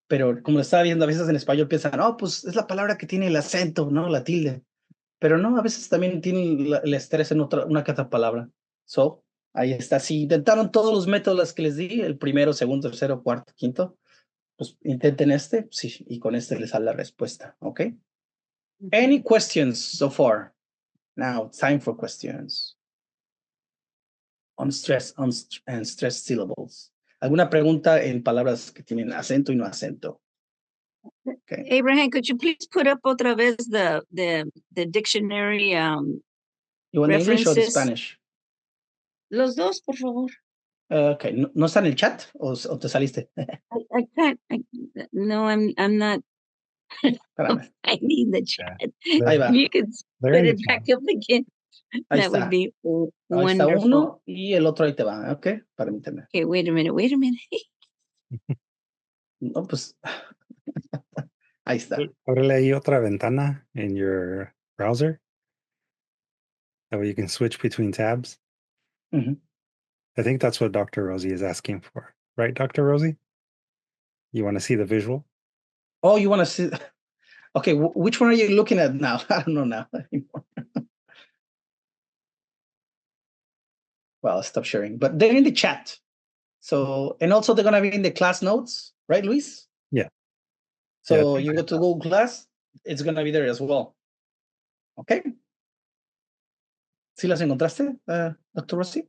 Pero como lo estaba viendo, a veces en español piensan, oh, pues es la palabra que tiene el acento, ¿no? La tilde. Pero no, a veces también tiene el estrés en una que otra palabra. So, ahí está. Si intentaron todos los métodos que les di, el primero, segundo, tercero, cuarto, quinto, pues intenten este, sí, y con este les sale la respuesta, ¿ok? Any questions so far? Now, time for questions. On stress and stress syllables. ¿Alguna pregunta en palabras que tienen acento y no acento? Okay. Abraham, could you please put up otra vez the dictionary You want English or the references? Spanish? Los dos, por favor. Okay. ¿No está en el chat o te saliste? I can't. No, I'm not. Espérame. I need the chat. Ahí va. You could put it back up again. Ahí That está. would be Ahí está wonderful. uno y el otro ahí te va, ¿ok? Permíteme. Okay, wait a minute. No, pues. Ahí está. Ábrele ahí otra ventana in your browser. That way you can switch between tabs. Mm-hmm. I think that's what Dr. Rosie is asking for. Right, Dr. Rosie? You want to see the visual? Oh, you want to see? Okay, which one are you looking at now? I don't know now anymore. Well, I'll stop sharing. But they're in the chat. So, and also they're going to be in the class notes, right, Luis? Yeah. So you go to Google Class, it's going to be there as well. Okay. ¿Sí las encontraste, Dr. Rossi?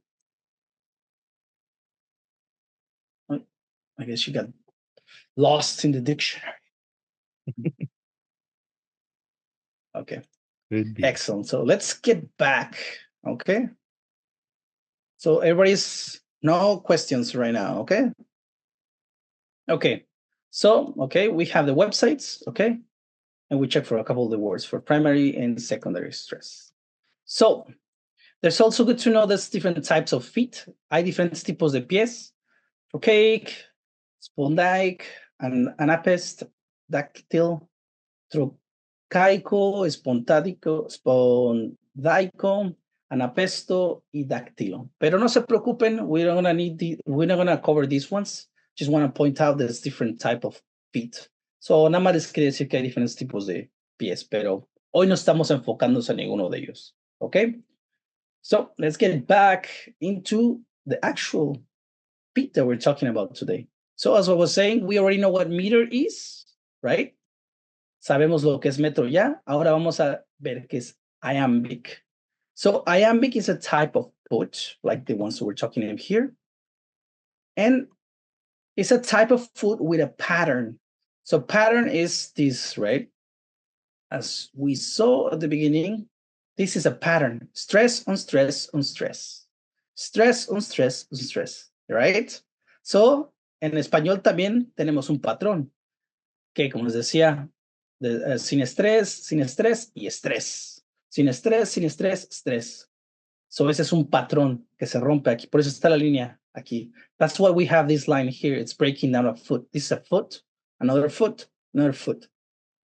I guess she got lost in the dictionary. Okay. Excellent. So let's get back. Okay. So everybody's no questions right now. Okay. Okay. So, okay, we have the websites. Okay. And we check for a couple of the words for primary and secondary stress. So there's also good to know there's different types of feet. Hay diferentes tipos de pies. Trochaic, spondylic, anapest, dactyl, trochaico, spondaico, anapesto, y dactylo. Pero no se preocupen, we're not gonna cover these ones. Just want to point out there's different type of feet. So nada más les quería decir que hay diferentes tipos de pies, pero hoy no estamos enfocándonos en ninguno de ellos. Okay? So let's get back into the actual feet that we're talking about today. So as I was saying, we already know what meter is, right? Sabemos lo que es metro ya. Ahora vamos a ver qué es iambic. So iambic is a type of foot, like the ones we're talking about here. And it's a type of foot with a pattern. So pattern is this, right? As we saw at the beginning, this is a pattern. Stress on stress on stress. Stress, unstress, unstress, right? So, en español también tenemos un patrón que, como les decía, sin estrés y estrés. Sin estrés, estrés. So, ese es un patrón que se rompe aquí. Por eso está la línea aquí. That's why we have this line here. It's breaking down a foot. This is a foot, another foot, another foot.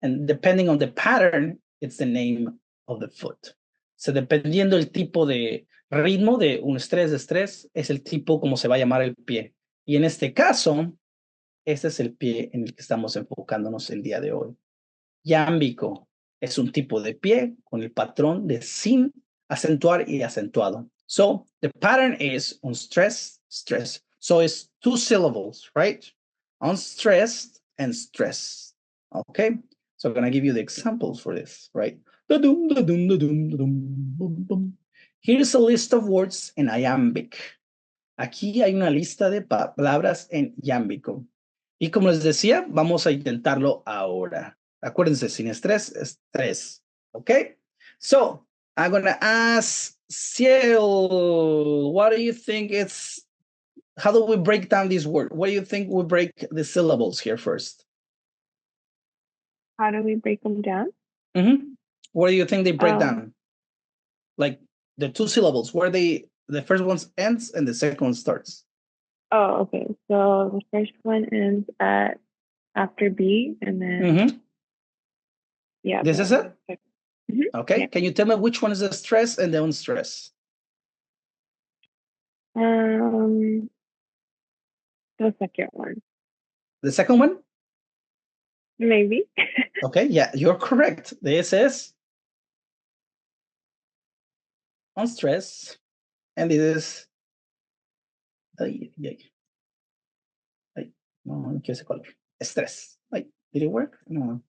And depending on the pattern, it's the name of the foot. So, dependiendo el tipo de ritmo de un estrés, es el tipo como se va a llamar el pie. Y en este caso, este es el pie en el que estamos enfocándonos el día de hoy. Iámbico es un tipo de pie con el patrón de sin acentuar y acentuado. So, the pattern is unstressed, stress. So, it's 2 syllables, right? Unstressed and stressed. Okay? So, I'm going to give you the examples for this, right? Here's a list of words in iambic. Aquí hay una lista de palabras en iámbico. Y como les decía, vamos a intentarlo ahora. Acuérdense, sin estrés, estrés. Okay? So, I'm going to ask Ciel, what do you think it's, how do we break down this word? What do you think we break the syllables here first? How do we break them down? What do you think they break down? Like the 2 syllables, where the first one ends and the second one starts. Oh, okay. So the first one ends at after B, and then yeah. This is it? Okay. Yeah. Can you tell me which one is the stress and the unstress? The second one. The second one? Maybe. Okay, yeah, you're correct. This is unstress, and this is no quiero ese color. Stress. Did it work? No.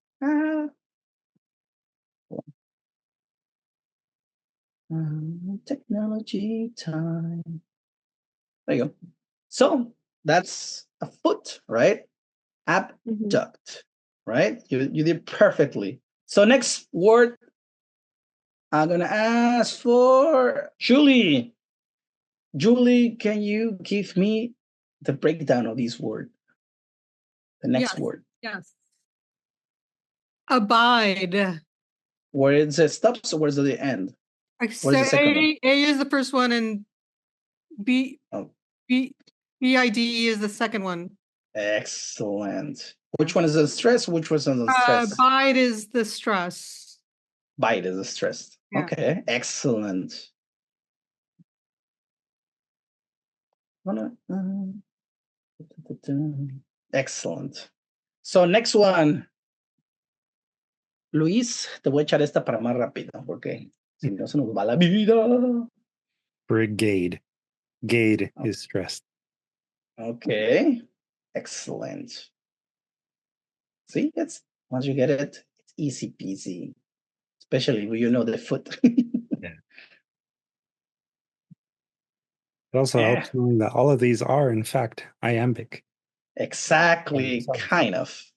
Technology time. There you go. So that's a foot, right? Abduct, right? You did perfectly. So next word, I'm gonna ask for Julie. Julie, can you give me the breakdown of this word? The next word. Yes. Abide. Where it stops, where's the end? Where's the second one? A is the first one, and BID is the second one. Excellent. Which one is the stress? Which one is the stress? Bide is the stress. Bite is the stress. Yeah. Okay, excellent. Excellent. So next one. Luis, te voy a echar esta para más rápido, porque si no se nos va la vida. Brigade. Gade is stressed. Okay, excellent. See, once you get it, it's easy peasy, especially when you know the foot. Yeah. It also helps knowing that all of these are, in fact, iambic. Exactly, kind of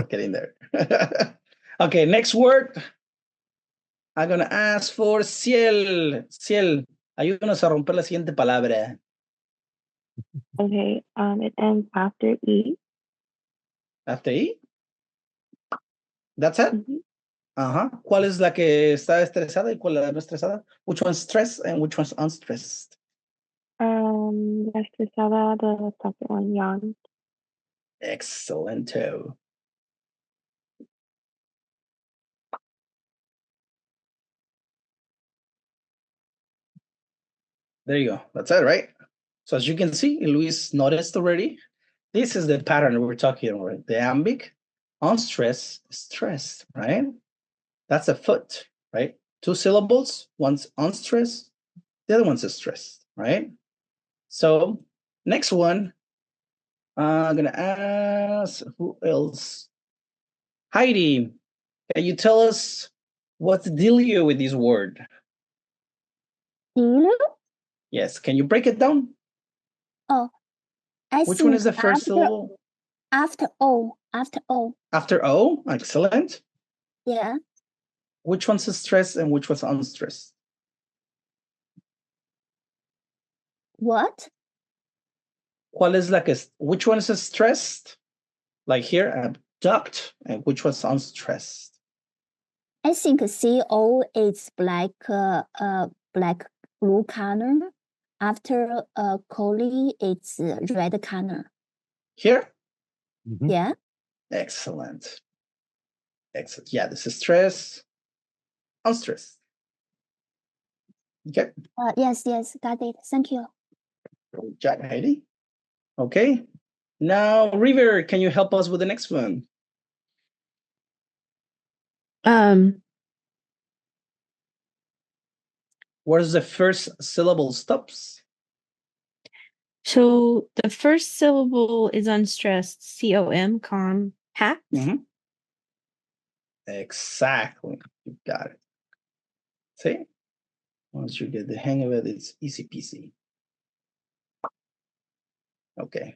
getting there. Okay, next word. I'm gonna ask for Ciel. Ciel, ayúdanos a romper la siguiente palabra. Okay, it ends after E. After E? That's it? ¿Cuál es la que está estresada y cuál es la no estresada? Which one's stressed and which one's unstressed? La estresada, the second one, yawn. Excellento. There you go. That's it, right? So as you can see, Luis noticed already, this is the pattern we're talking about. The iambic, unstressed, stressed, right? That's a foot, right? 2 syllables, one's unstressed, the other one's stressed, right? So next one, I'm gonna ask who else? Heidi, can you tell us what's the dealio with this word? Dealio? Yes, can you break it down? Oh, which one is the first syllable? After O. After O. After O, excellent. Yeah. Which one's stressed and which one's unstressed? What? ¿Cuál es la que, which one is stressed? Like here, abduct, and which one's unstressed? I think CO is black blue color. After Collie, it's red color. Here? Yeah. Excellent. Excellent. Yeah, this is stress, unstressed. Okay. Yes, got it. Thank you. Jack, Heidi. Okay. Now, River, can you help us with the next one? Where's the first syllable stops? So the first syllable is unstressed, C-O-M, compact. Exactly. You got it. See? Once you get the hang of it, it's easy peasy. Okay.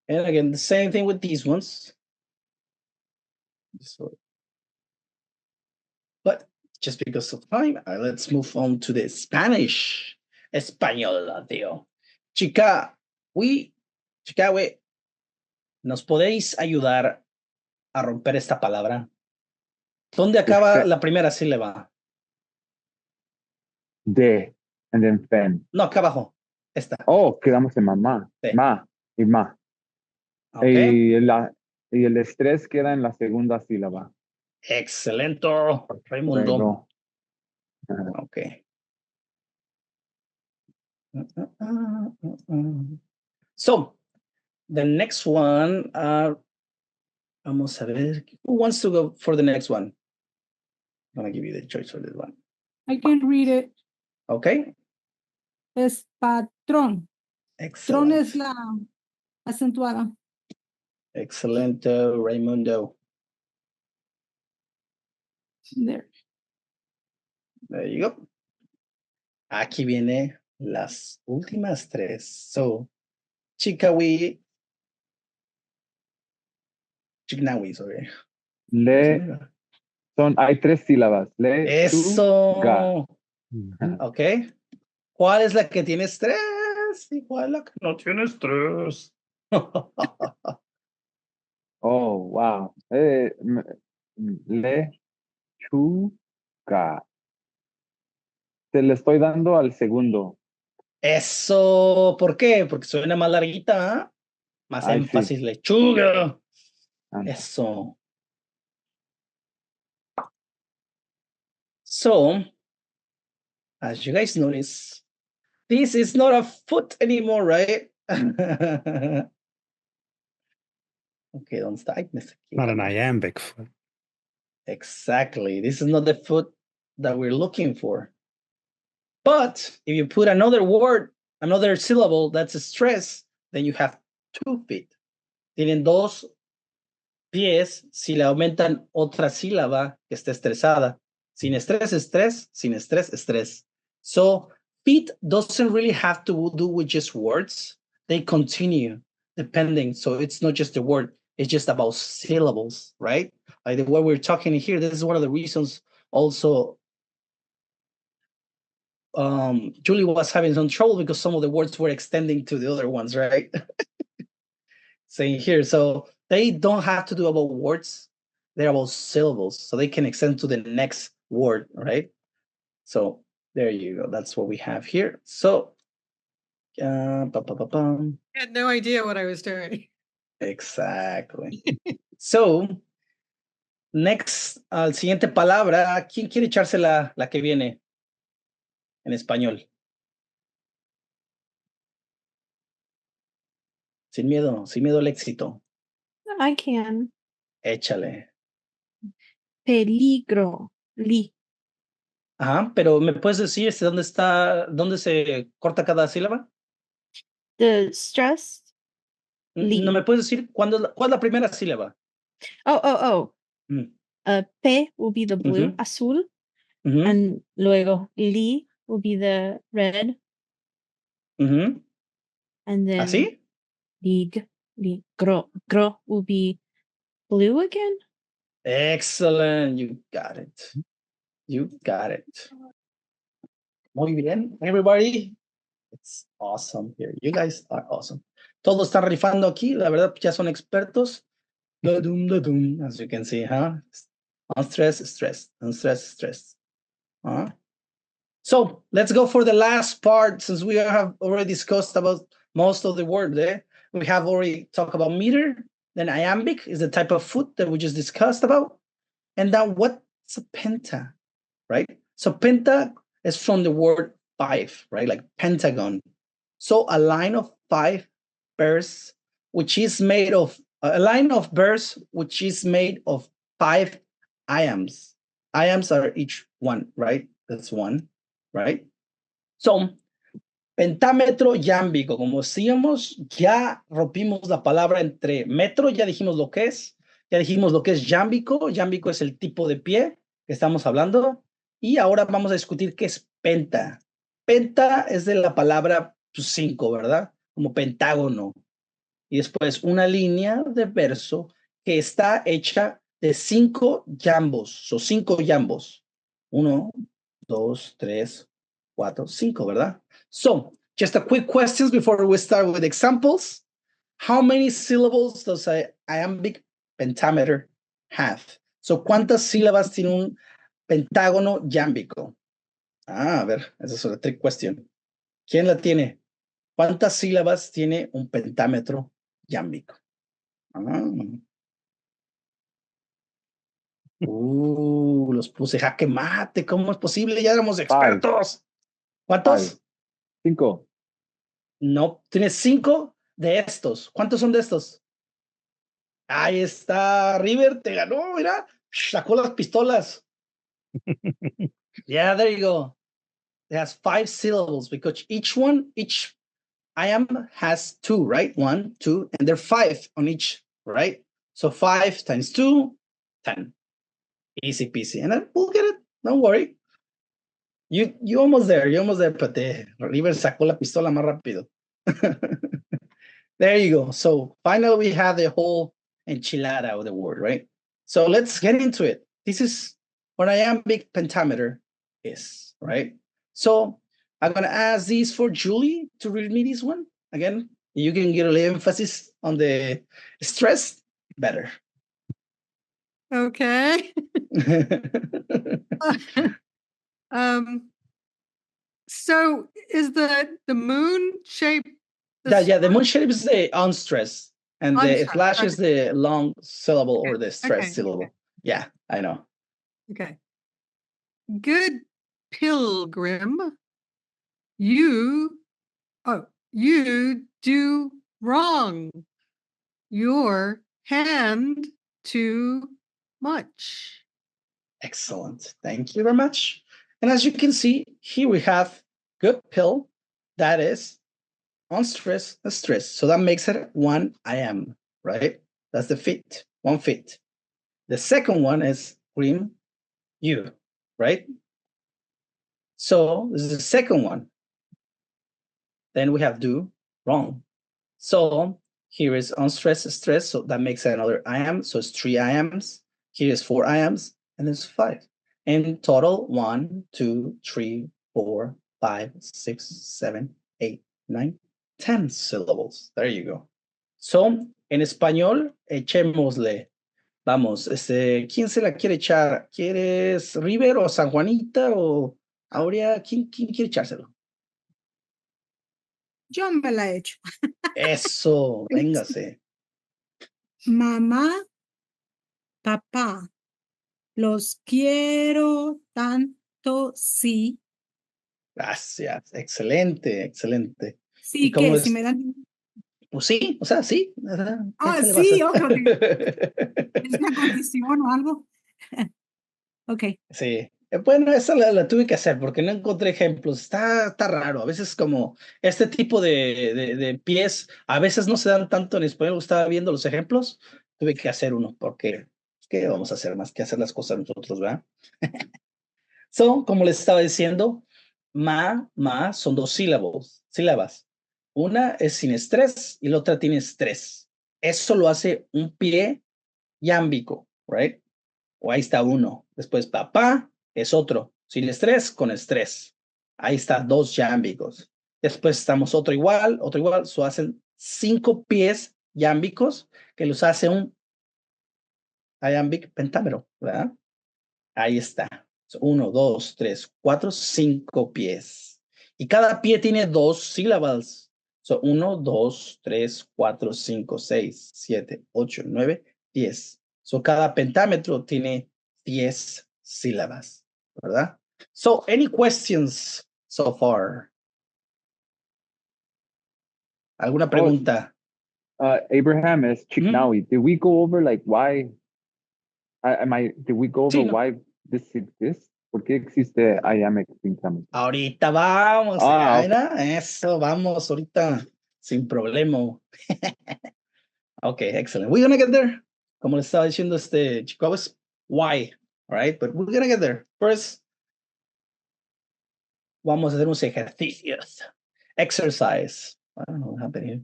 And again, the same thing with these ones. But just because of time, let's move on to the Spanish. Español, tío. Chica, we, ¿nos podéis ayudar a romper esta palabra? ¿Dónde acaba la primera sílaba? De, and then fen. No, acá abajo. Esta. Oh, quedamos en mamá. Sí. Ma y ma. Okay. Y el estrés queda en la segunda sílaba. Excelente, Raimundo. Okay. So, the next one, vamos a ver, who wants to go for the next one? I'm going to give you the choice for this one. I can read it. Okay. Es patrón. Excellent. Patrón es la acentuada. Excellent, Raimundo. There. There you go. Aquí viene las últimas tres. So, Chicnawi, sorry. Hay tres sílabas. Le, Eso. tu, ga. Ok. ¿Cuál es la que tiene tres? ¿Y cuál es la que no tiene tres? Oh, wow. Le, chu, ga. Te le estoy dando al segundo. Eso. ¿Por qué? Porque suena más larguita, ¿eh? Más énfasis, sí. Lechuga. Eso. So, as you guys notice, this is not a foot anymore, right? Okay, don't stop. Not an iambic foot. Exactly. This is not the foot that we're looking for. But if you put another word, another syllable that's a stress, then you have 2 feet. Tienen 2 pies si le aumentan otra sílaba que esté estresada. Sin estrés, estrés. Sin estrés, estrés. So feet doesn't really have to do with just words. They continue depending. So it's not just a word. It's just about syllables, right? Like the word we're talking here, this is one of the reasons also Julie was having some trouble because some of the words were extending to the other ones, right? Saying here, so they don't have to do about words. They're about syllables, so they can extend to the next word, right? So there you go. That's what we have here. So, I had no idea what I was doing. Exactly. So, next, al siguiente palabra, ¿quién quiere echarse la que viene en español? Sin miedo al éxito. I can. Échale. Peligro. Li. Ajá, pero ¿me puedes decir dónde se corta cada sílaba? The stressed. Li. No me puedes decir cuál es la primera sílaba. Oh. P will be the blue, azul, and luego li will be the red, and then ¿Así? Gro will be blue again. Excellent, you got it. Muy bien, everybody. It's awesome here. You guys are awesome. Todos están rifando aquí. La verdad, ya son expertos. Da-dum, as you can see, huh? Unstressed, stress, unstressed, stress. So let's go for the last part, since we have already discussed about most of the words there. We have already talked about meter, then iambic is the type of foot that we just discussed about. And then what's a penta, right? So penta is from the word 5, right? Like pentagon. So a line of 5 verse, which is made of, a line of verse, which is made of 5 iambs. Iambs are each one, right? That's one, right? So, pentámetro yámbico, como decíamos, ya rompimos la palabra entre metro, ya dijimos lo que es, ya dijimos lo que es yámbico. Yámbico es el tipo de pie que estamos hablando. Y ahora vamos a discutir qué es penta. Penta es de la palabra 5, ¿verdad? Como pentágono. Y después una línea de verso que está hecha de 5 yambos, o 5 yambos. 1, 2, 3, 4, 5, ¿verdad? So, just a quick questions before we start with examples. How many syllables does an iambic pentameter have? So, ¿cuántas sílabas tiene un pentágono yámbico? A ver, esa es una trick question. ¿Quién la tiene? ¿Cuántas sílabas tiene un pentámetro yámbico? Los puse jaque mate. ¿Cómo es posible? Ya éramos expertos. ¿Cuántos? 5. No, tienes 5 de estos. ¿Cuántos son de estos? Ahí está. River te ganó, mira. Sacó las pistolas. Yeah, there you go. It has 5 syllables because each iamb has 2, right? 1, 2, and there are 5 on each, right? So 5 times 2, 10. Easy peasy. And then we'll get it. Don't worry. You almost there. You're almost there, but River sacó la pistola más rápido. There you go. So finally we have the whole enchilada of the word, right? So let's get into it. This is what iambic pentameter is, right? So I'm going to ask this for Julie to read me this one. Again, you can get a little emphasis on the stress better. Okay. So is the moon shape? The moon shape is the unstressed, and the flash is the long syllable or the stressed syllable. Okay. Yeah, I know. Okay. Good pilgrim, you do wrong. Your hand too much. Excellent. Thank you very much. And as you can see, here we have good pill. That is unstressed, stress. So that makes it 1 iamb, right? That's the fit, 1 fit. The second one is grim, you, right? So this is the second one. Then we have do, wrong. So here is unstressed, stress. So that makes it another iamb. So it's 3 iambs. Here is 4 iambs, and there's 5. In total, 1, 2, 3, 4, 5, 6, 7, 8, 9, 10 syllables. There you go. So, en español, echémosle. Vamos, ¿quién se la quiere echar? ¿Quieres River o San Juanita o Aurea? ¿Quién quiere echárselo? Yo me la he hecho. Eso, véngase. Mamá, papá, los quiero tanto, sí. Gracias, excelente, excelente. Sí, que si me dan... Pues sí, o sea, sí. Sí, ojo. ¿Es una condición o algo? Ok. Sí. Bueno, esa la tuve que hacer porque no encontré ejemplos. Está raro. A veces como este tipo de pies, a veces no se dan tanto en español. Estaba viendo los ejemplos. Tuve que hacer uno porque, ¿qué vamos a hacer más que hacer las cosas nosotros, verdad? So, como les estaba diciendo, ma son 2 sílabas. Una es sin estrés y la otra tiene estrés. Eso lo hace un pie yámbico, right? O ahí está uno. Después papá es otro. Sin estrés, con estrés. Ahí está 2 yámbicos. Después estamos otro igual. So hacen 5 pies iámbicos que los hace un Iambic Pentameter, ¿verdad? Ahí está. 1, 2, 3, 4, 5 pies. Y cada pie tiene 2 sílabas. 1, 2, 3, 4, 5, 6, 7, 8, 9, 10. Cada pentámetro tiene 10 sílabas, ¿verdad? So, any questions so far? ¿Alguna pregunta? Abraham is Chiknawi. Did we go over like why? Did we go over Sí, no. why this exists? ¿Por qué existe Iambic Pentameter? Ahorita vamos. Ah, Eso, vamos ahorita sin problema. Okay, excellent. We're gonna get there. Como le estaba diciendo chico, why, all right? But we're gonna get there. First, vamos a hacer unos ejercicios. Exercise. I don't know what happened here.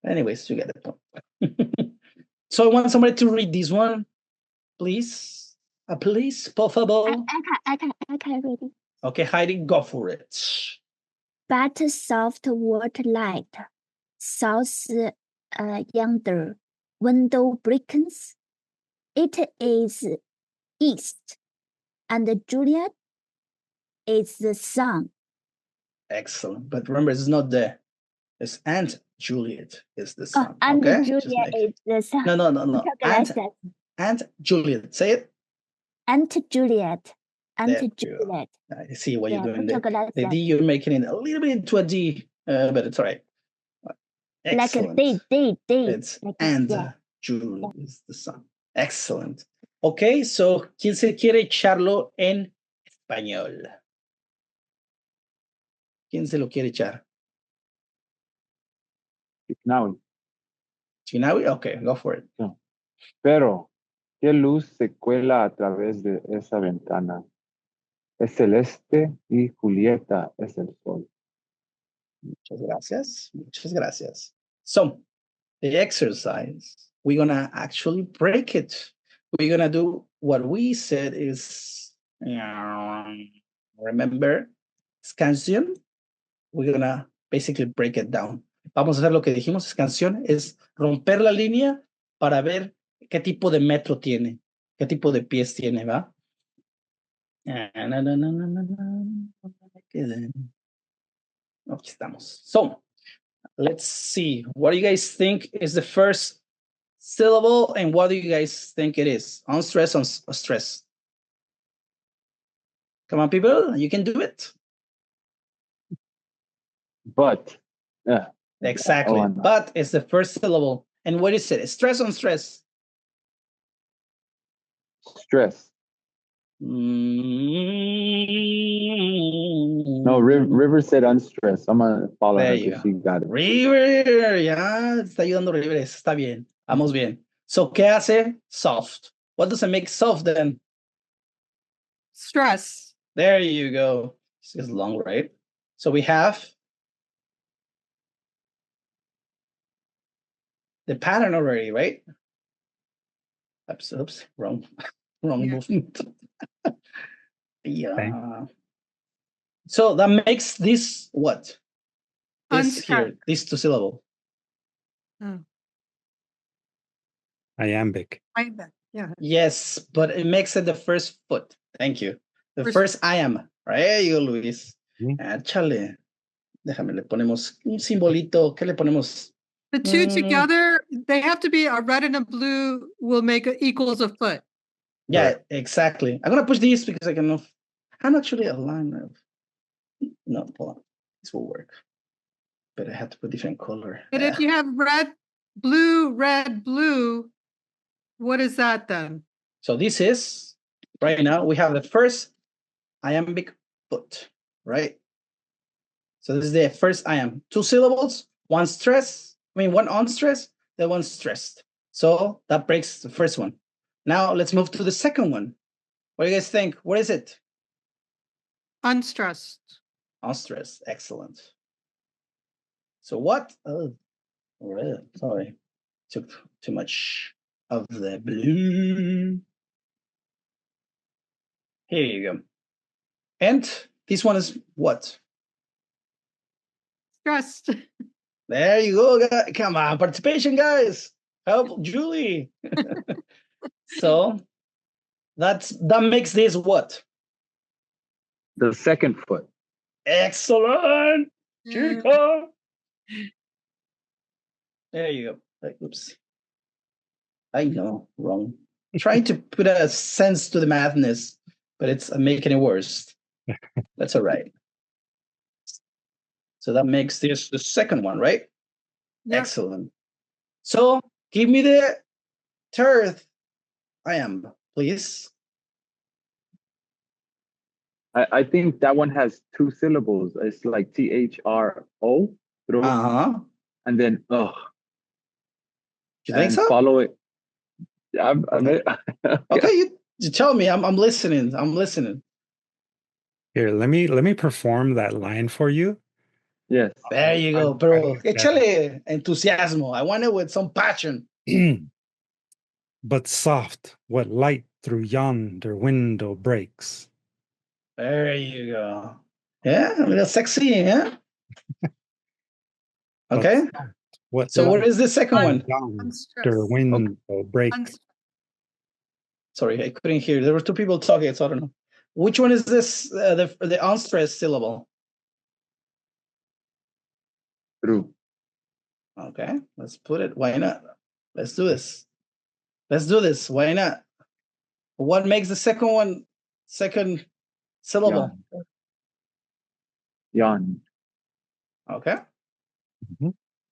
Anyways, you get the point. So I want somebody to read this one, please. Please, por favor. I can read it. Okay, Heidi, go for it. But soft water light, south yonder, window beacons. It is east, and Juliet is the sun. Excellent. But remember, it's not there. It's Aunt Juliet is the sun. And okay? Juliet is the sun. No. Aunt Juliet. Say it. Aunt Juliet. Aunt There Juliet. I see what you're doing there. Like The D, you're making it a little bit into a D, but it's all right. Excellent. Like a D. It's like and Juliet is the sun. Excellent. Okay, so ¿quién se quiere echarlo en español? ¿Quién se lo quiere echar? Chiknawi. Chinawi? Okay, go for it. Pero, ¿qué luz se cuela a través de esa ventana? Es celeste y Julieta es el sol. Muchas gracias. Muchas gracias. So, the exercise, we're going to actually break it. We're going to do what we said is, remember, es canción. We're going to basically break it down. Vamos a hacer lo que dijimos, es canción, es romper la línea para ver qué tipo de metro tiene, qué tipo de pies tiene, ¿va? Aquí estamos. So, let's see. What do you guys think is the first syllable and what do you guys think it is? Unstressed, stress. Come on, people, you can do it. But. Yeah. Exactly. No. But it's the first syllable. And what is it? Stress on stress? Stress. No, River said unstressed. I'm going to follow her because she got it. River, ya está ayudando River. Está bien. Vamos bien. So, ¿qué hace? Soft. What does it make soft then? Stress. There you go. This is long, right? So we have the pattern already, right? Oops, wrong movement. Yeah. Okay. So that makes this what? This Unstruck. here, this 2 syllable. Oh, Iambic. I bet. Yeah. Yes, but it makes it the first foot. Thank you. The first I am. Right, there you go, Luis. Échale. Déjame, le ponemos un simbolito. ¿Qué le ponemos? The two together, they have to be a red and a blue will make equals a foot. Yeah, exactly. I'm gonna push these because I cannot. I'm actually aligned. No, hold on. This will work. But I have to put different color. But if you have red, blue, what is that then? So this is right now we have the first iambic foot, right? So this is the first iamb. 2 syllables, one unstressed, the one stressed. So that breaks the first one. Now let's move to the second one. What do you guys think? What is it? Unstressed. Unstressed. Excellent. So what? Oh, sorry. Took too much of the blue. Here you go. And this one is what? Trust. There you go. Come on, participation, guys. Help Julie. So that makes this what? The second foot. Excellent. Chica. There you go. Oops. I know, wrong. Trying to put a sense to the madness, but it's making it worse. That's all right. So that makes this the second one, right? Yep. Excellent. So give me the third I am, please. I think that one has 2 syllables. It's like THRO, throw, and then You think so? Follow it. Okay, you tell me. I'm listening. I'm listening. Here, let me perform that line for you. Yes. There you go, bro. Échale entusiasmo. I want it with some passion. But soft, what light through yonder window breaks. There you go. Yeah, a little sexy, yeah? Okay. What is the second one? Yonder window breaks. Sorry, I couldn't hear. There were 2 people talking, so I don't know. Which one is this, the unstressed syllable? Through. Okay, let's put it. Why not? Let's do this. Let's do this. Why not? What makes the second one second syllable? Yawn. Okay.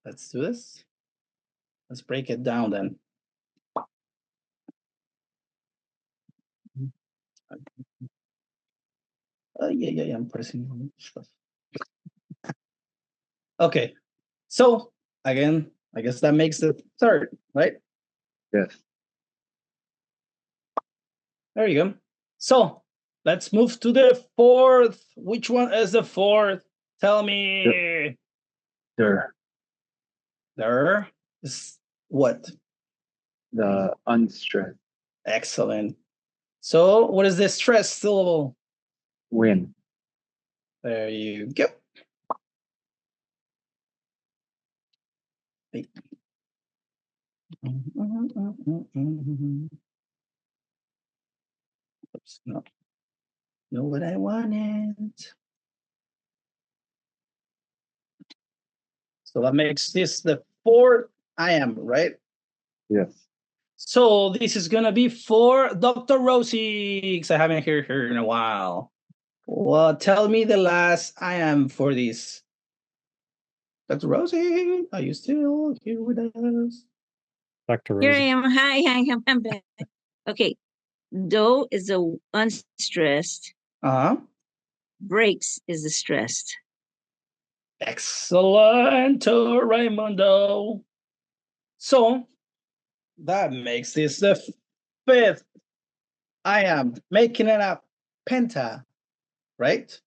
Let's do this. Let's break it down then. Yeah, I'm pressing stuff. Okay. So again, I guess that makes the third, right? Yes. There you go. So let's move to the fourth. Which one is the fourth? Tell me. There. There is what? The unstressed. Excellent. So what is the stress syllable? Win. There you go. Oops, no. Know what I wanted. So that makes this the fourth I am, right? Yes. So this is gonna be for Dr. Rosie, because I haven't heard her in a while. Well, tell me the last I am for this. Dr. Rosie, are you still here with us? Dr. Rosie. Here I am. Hi, I'm back. Okay. Do is the unstressed. Breaks is the stressed. Excellent, Raimundo. So that makes this the fifth I am, making it a penta, right?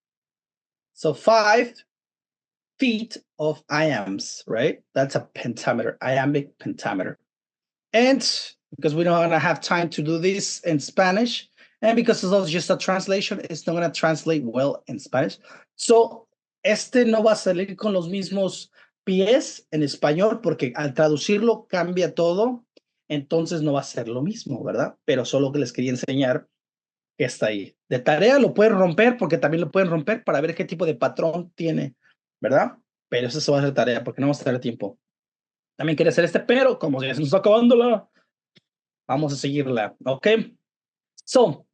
So 5 feet of iambs, right? That's a pentameter, iambic pentameter. And because we don't have time to do this in Spanish, and because it's just a translation, it's not going to translate well in Spanish. So este no va a salir con los mismos pies en español, porque al traducirlo cambia todo, entonces no va a ser lo mismo, ¿verdad? Pero solo que les quería enseñar que está ahí. De tarea lo pueden romper, porque también lo pueden romper para ver qué tipo de patrón tiene, ¿verdad? Pero eso va a ser tarea, porque no vamos a tener tiempo. También quería hacer este, pero como ya se nos está acabándola, vamos a seguirla, okay? So,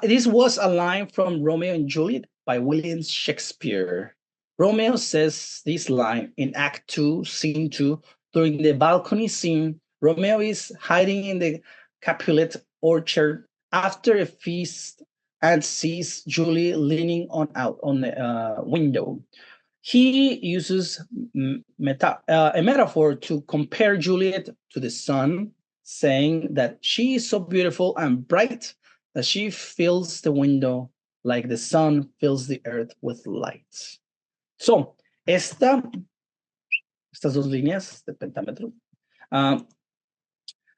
this was a line from Romeo and Juliet by William Shakespeare. Romeo says this line in Act 2, Scene 2, during the balcony scene. Romeo is hiding in the Capulet orchard after a feast and sees Juliet leaning on the window. He uses a metaphor to compare Juliet to the sun, saying that she is so beautiful and bright that she fills the window like the sun fills the earth with light. So, estas 2 líneas de pentámetro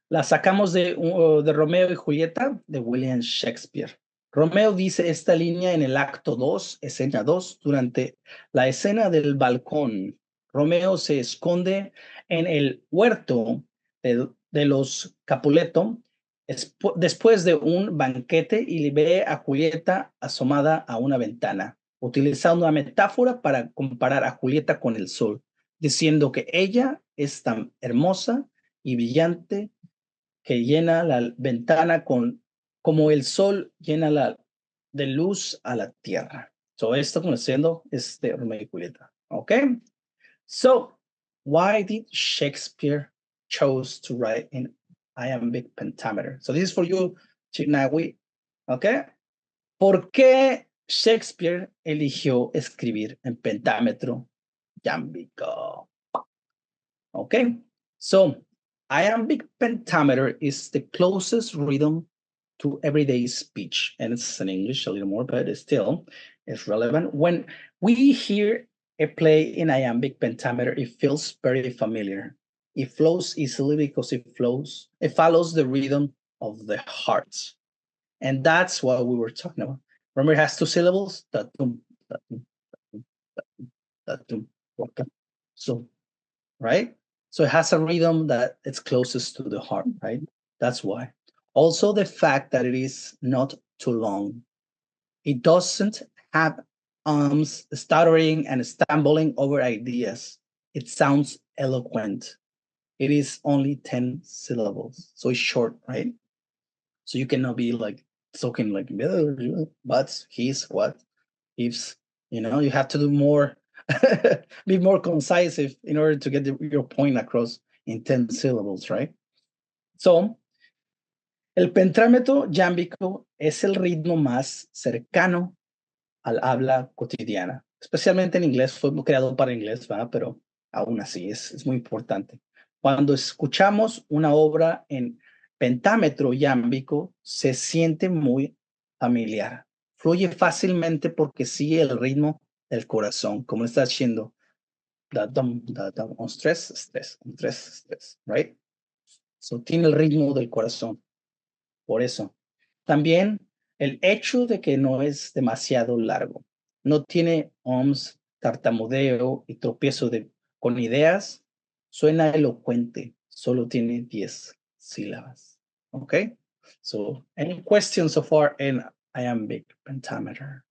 las sacamos de Romeo y Julieta de William Shakespeare. Romeo dice esta línea en el acto 2, escena 2, durante la escena del balcón. Romeo se esconde en el huerto de los Capuleto después de un banquete y ve a Julieta asomada a una ventana, utilizando una metáfora para comparar a Julieta con el sol, diciendo que ella es tan hermosa y brillante que llena la ventana como el sol llena de luz a la tierra. So, esto conociendo Romeo y Julieta. Okay? So, why did Shakespeare chose to write in Iambic Pentameter? So, this is for you, Chignawi. Okay? ¿Por qué Shakespeare eligió escribir en pentámetro yámbico? Okay? So, Iambic pentameter is the closest rhythm to everyday speech. And it's in English a little more, but it's relevant. When we hear a play in iambic pentameter, it feels very familiar. It flows easily because it follows the rhythm of the heart. And that's what we were talking about. Remember, it has two syllables. So, right? So it has a rhythm that it's closest to the heart, right? That's why. Also, the fact that it is not too long. It doesn't have stuttering and stumbling over ideas. It sounds eloquent. It is only 10 syllables. So it's short, right? So you cannot be like talking like, but, he's, what, ifs, you have to do more, be more concise in order to get your point across in 10 syllables, right? So, el pentámetro yámbico es el ritmo más cercano al habla cotidiana, especialmente en inglés. Fue creado para inglés, ¿verdad? Pero aún así es muy importante. Cuando escuchamos una obra en pentámetro yámbico, se siente muy familiar. Fluye fácilmente porque sigue el ritmo del corazón, como está haciendo. Un stress, right? So tiene el ritmo del corazón. Por eso. También el hecho de que no es demasiado largo. No tiene ohms, tartamudeo y tropiezo con ideas. Suena elocuente. Solo tiene 10 sílabas. Okay? So, any questions so far in Iambic Pentameter?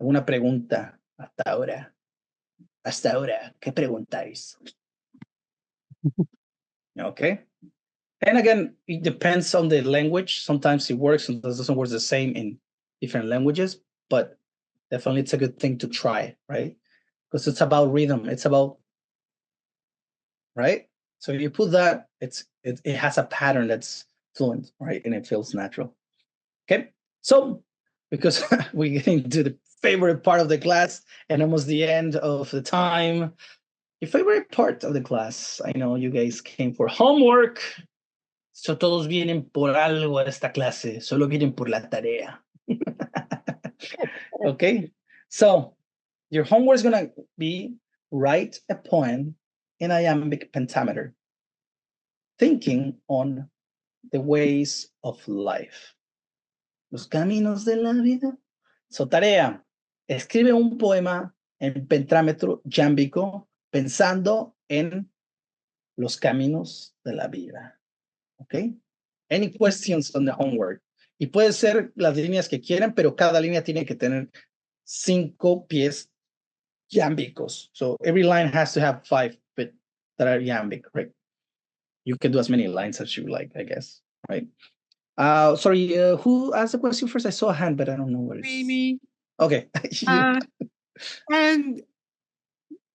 ¿Alguna pregunta hasta ahora? Hasta ahora, ¿qué preguntáis? Okay. And again, it depends on the language. Sometimes it works and doesn't work the same in different languages, but definitely it's a good thing to try, right? Because it's about rhythm. It's about, right? So if you put that, it has a pattern that's fluent, right? And it feels natural. Okay. So because we're getting to the favorite part of the class and almost the end of the time. Your favorite part of the class. I know you guys came for homework. So todos vienen por algo a esta clase, solo vienen por la tarea. Okay, so your homework is going to be write a poem in iambic pentameter, thinking on the ways of life. Los caminos de la vida. So tarea, escribe un poema en pentámetro yámbico pensando en los caminos de la vida. Okay. Any questions on the homework? Y puede ser las líneas que quieran, pero cada línea tiene que tener 5 pies yámbicos. So every line has to have 5 that are yambic, right? You can do as many lines as you like, I guess, right? Sorry, who asked the question first? I saw a hand, but I don't know what it is. Me. Okay. And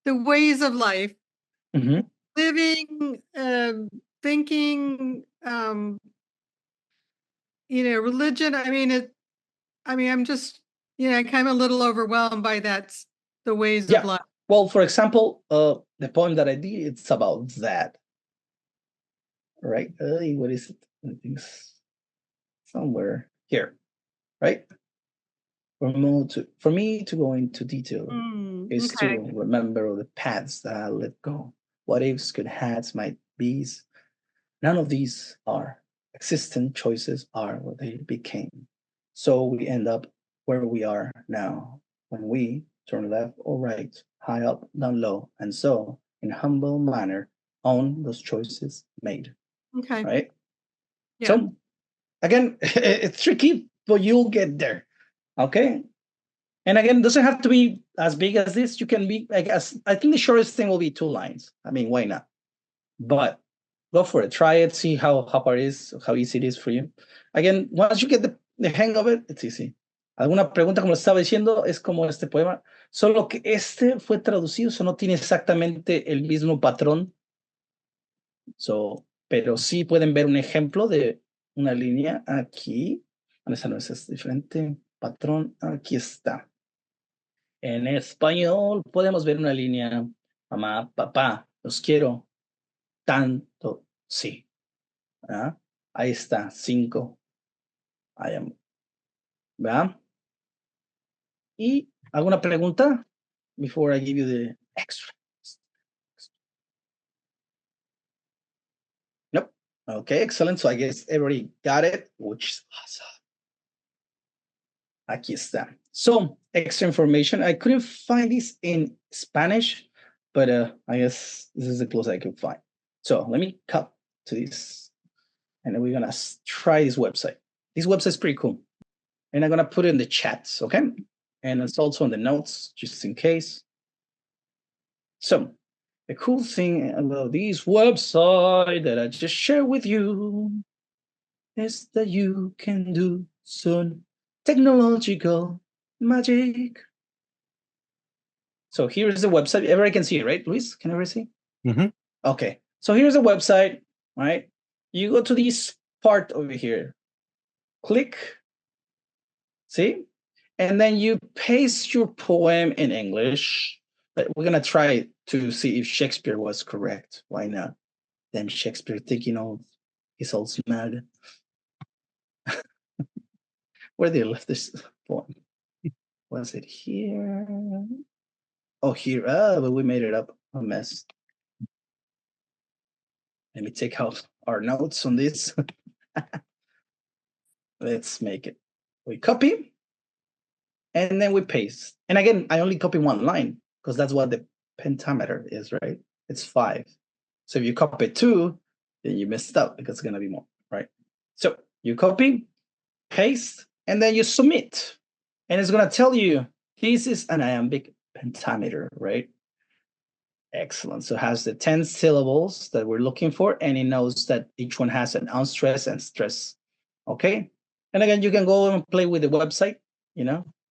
the ways of life, living, thinking, religion. I'm just, kind of a little overwhelmed by that, the ways of life. Well, for example, the poem that I did, it's about that. Right? What is it? I think somewhere here, right? For me to go into detail is to remember all the paths that I let go. What ifs, could haves, might be's. None of these are. Existent choices are what they became. So we end up where we are now when we turn left or right, high up, down low, and so in humble manner own those choices made. Okay. Right? Yeah. So again, it's tricky, but you'll get there. Okay. And again, it doesn't have to be as big as this. You can be, I guess, I think the shortest thing will be 2 lines. I mean, why not? But go for it. Try it. See how hard it is, how easy it is for you. Again, once you get the hang of it, it's easy. Alguna pregunta, como les estaba diciendo, es como este poema, solo que este fue traducido, so no tiene exactamente el mismo patrón. So, pero sí pueden ver un ejemplo de una línea aquí. Esa no es diferente. Patrón, aquí está. En español podemos ver una línea. Mamá, papá, los quiero tanto, sí. ¿Ah? Ahí está, 5. ¿Verdad? ¿Y alguna pregunta? Before I give you the extra. Nope. Okay, excellent. So I guess everybody got it, which is awesome. Aquí está. So, extra information. I couldn't find this in Spanish, but I guess this is the closest I could find. So let me cut to this, and then we're gonna try this website. This website is pretty cool, and I'm gonna put it in the chats, okay? And it's also in the notes, just in case. So, the cool thing about this website that I just shared with you is that you can do some technological magic. So here's the website. Everybody can see it, right, Luis? Can everybody see? Mm-hmm. Okay. So here's the website, right? You go to this part over here. Click. See? And then you paste your poem in English. But we're going to try to see if Shakespeare was correct. Why not? Then Shakespeare thinking, oh, he's all smart. Where did they left this poem? Was it here? Oh, here. But we made it up. A mess. Let me take out our notes on this. Let's make it. We copy. And then we paste. And again, I only copy 1 line because that's what the pentameter is, right? It's 5. So if you copy 2, then you messed up because it's going to be more, right? So you copy, paste, and then you submit. And it's going to tell you, this is an iambic pentameter, right? Excellent. So it has the 10 syllables that we're looking for, and it knows that each one has an unstressed and stress. Okay? And again, you can go and play with the website,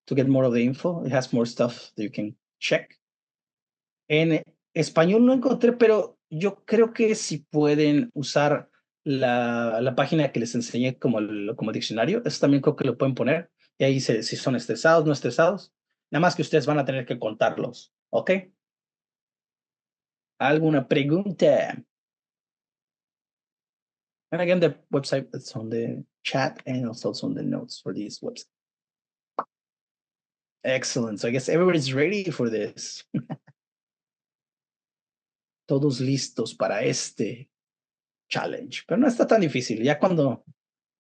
to get more of the info. It has more stuff that you can check. En español no encontré, pero yo creo que si pueden usar la página que les enseñé como diccionario, eso también creo que lo pueden poner. Y ahí dice si son estresados, no estresados. Nada más que ustedes van a tener que contarlos. ¿Ok? ¿Alguna pregunta? And again, the website is on the chat and also on the notes for this website. Excellent. So I guess everybody's ready for this. Todos listos para este challenge. Pero no está tan difícil. Ya cuando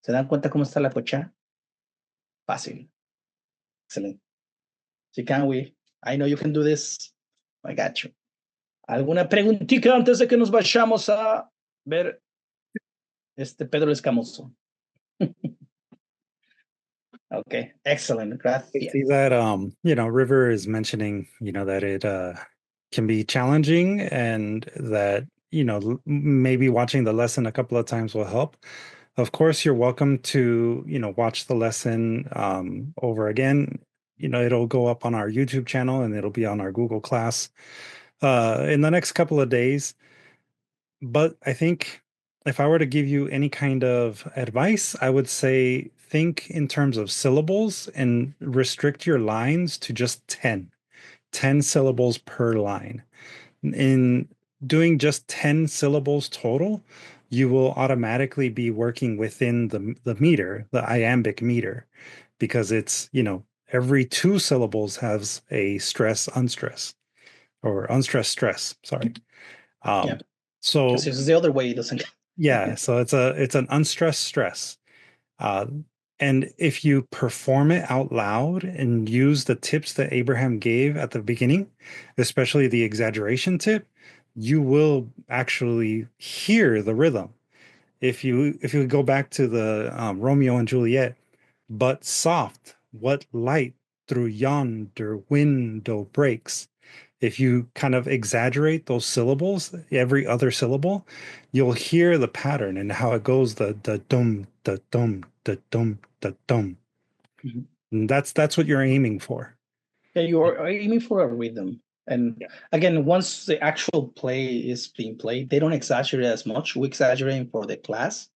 se dan cuenta cómo está la cocha, fácil. Excelente. So I know you can do this. I got you. ¿Alguna preguntita antes de que nos vayamos a ver este Pedro Escamoso? Okay, excellent. Gracias. I see that River is mentioning, that it can be challenging and that, maybe watching the lesson a couple of times will help. Of course, you're welcome to, watch the lesson over again. It'll go up on our YouTube channel and it'll be on our Google class in the next couple of days. But I think if I were to give you any kind of advice, I would say think in terms of syllables and restrict your lines to just 10 syllables per line. In doing just 10 syllables total, you will automatically be working within the meter, the iambic meter, because it's, every 2 syllables has a stress, unstress, or unstressed stress. Sorry. Yeah. So this is the other way, it doesn't. Yeah, so it's an unstressed stress. And if you perform it out loud and use the tips that Abraham gave at the beginning, especially the exaggeration tip, you will actually hear the rhythm. If you go back to the Romeo and Juliet, but soft, what light through yonder window breaks. If you kind of exaggerate those syllables, every other syllable, you'll hear the pattern and how it goes the dum, the dum, the dum, the dum. Mhm. And that's what you're aiming for. Yeah, you are aiming for a rhythm. And again, once the actual play is being played, they don't exaggerate as much. We exaggerate for the class,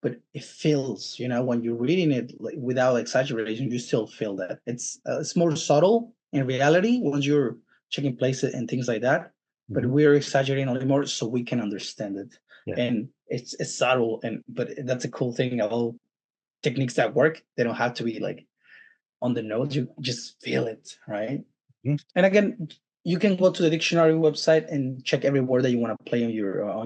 but it feels, when you're reading it like, without exaggeration, you still feel that. It's more subtle in reality once you're checking places and things like that. But we're exaggerating a little more so we can understand it. Yeah. And it's subtle, but that's a cool thing about techniques that work. They don't have to be like on the notes, you just feel it, right? And again, you can go to the dictionary website and check every word that you want to play on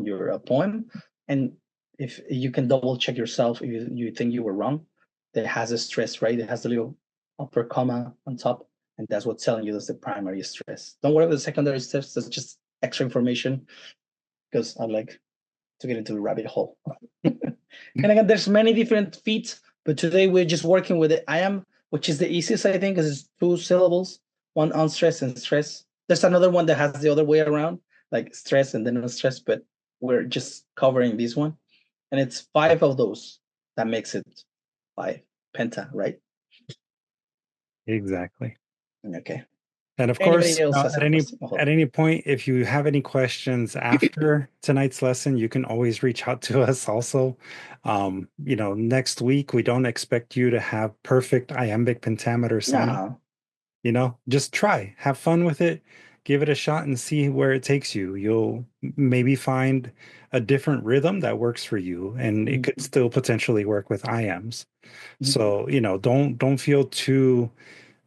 your poem, and if you can double check yourself if you think you were wrong, that has a stress, right? It has a little upper comma on top, and that's what's telling you that's the primary stress. Don't worry about the secondary stress, that's just extra information, because I like to get into the rabbit hole. And again, there's many different feet, but today we're just working with the I am, which is the easiest, I think, because it's 2 syllables, one unstressed and stress. There's another one that has the other way around, like stress and then unstressed, but we're just covering this one. And it's 5 of those that makes it 5 penta, right? Exactly. Okay. And of Anybody course, else has at a any question? at any point, if you have any questions after tonight's lesson, you can always reach out to us also. Next week, we don't expect you to have perfect iambic pentameter sound. No. Just try, have fun with it, give it a shot and see where it takes you. You'll maybe find a different rhythm that works for you, and it could still potentially work with iams. So, don't feel too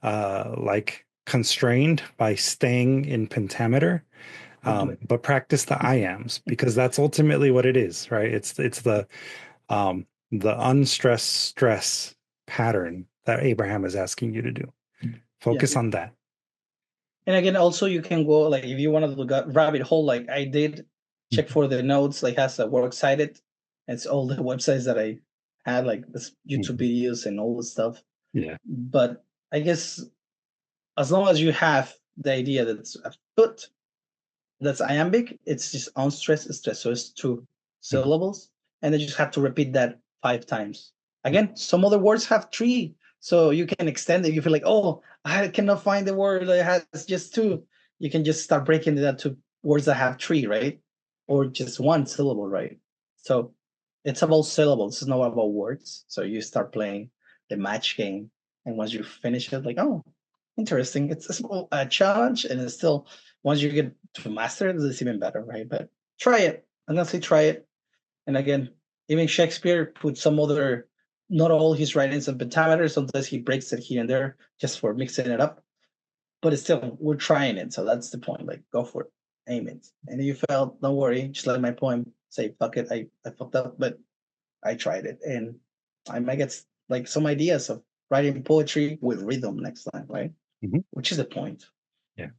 like constrained by staying in pentameter, but practice the iams, because that's ultimately what it is, right? It's the unstressed stress pattern that Abraham is asking you to do. Focus on that. And again, also you can go, like, if you want to look at rabbit hole, like I did, check for the notes, like has a works cited. It's all the websites that I had, like this YouTube videos and all this stuff. Yeah. But I guess as long as you have the idea that it's a foot that's iambic, it's just unstressed stress. So it's 2 syllables. And then you just have to repeat that 5 times. Again, some other words have 3. So you can extend it. You feel like, oh, I cannot find the word that has just 2. You can just start breaking it up to words that have 3, right? Or just 1 syllable, right? So it's about syllables. It's not about words. So you start playing the match game. And once you finish it, like, oh, interesting. It's a challenge, and it's still, once you get to master it, it's even better, right? But try it. Honestly, try it. And again, even Shakespeare put some other, not all his writings on pentameter. Sometimes he breaks it here and there just for mixing it up. But it's still, we're trying it. So that's the point. Like, go for it. Aim it. And if you fail, don't worry. Just let my poem say, fuck it, I fucked up, but I tried it. And I might get like some ideas of writing poetry with rhythm next time, right? Which is the point. Yeah.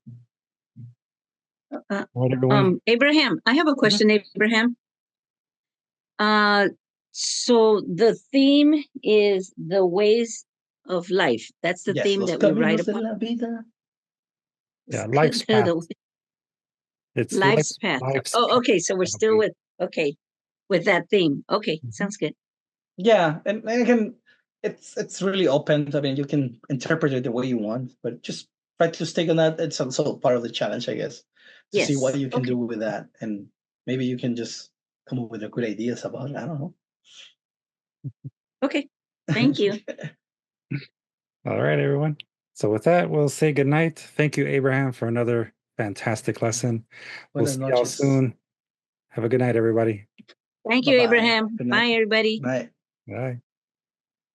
Abraham, I have a question, Abraham. So the theme is the ways of life. That's the theme that we write about. Yeah, life's path. It's life's path. Okay. So we're still with that theme. Okay, sounds good. Yeah, and again, it's really open. I mean, you can interpret it the way you want, but just try to stick on that. It's also part of the challenge, I guess, to see what you can do with that, and maybe you can just come up with good ideas about it. I don't know. Okay, thank you. All right, everyone. So with that, we'll say good night. Thank you, Abraham, for another fantastic lesson. We'll see y'all soon. Have a good night, everybody. Thank you, Abraham. Bye, everybody. Bye. Bye.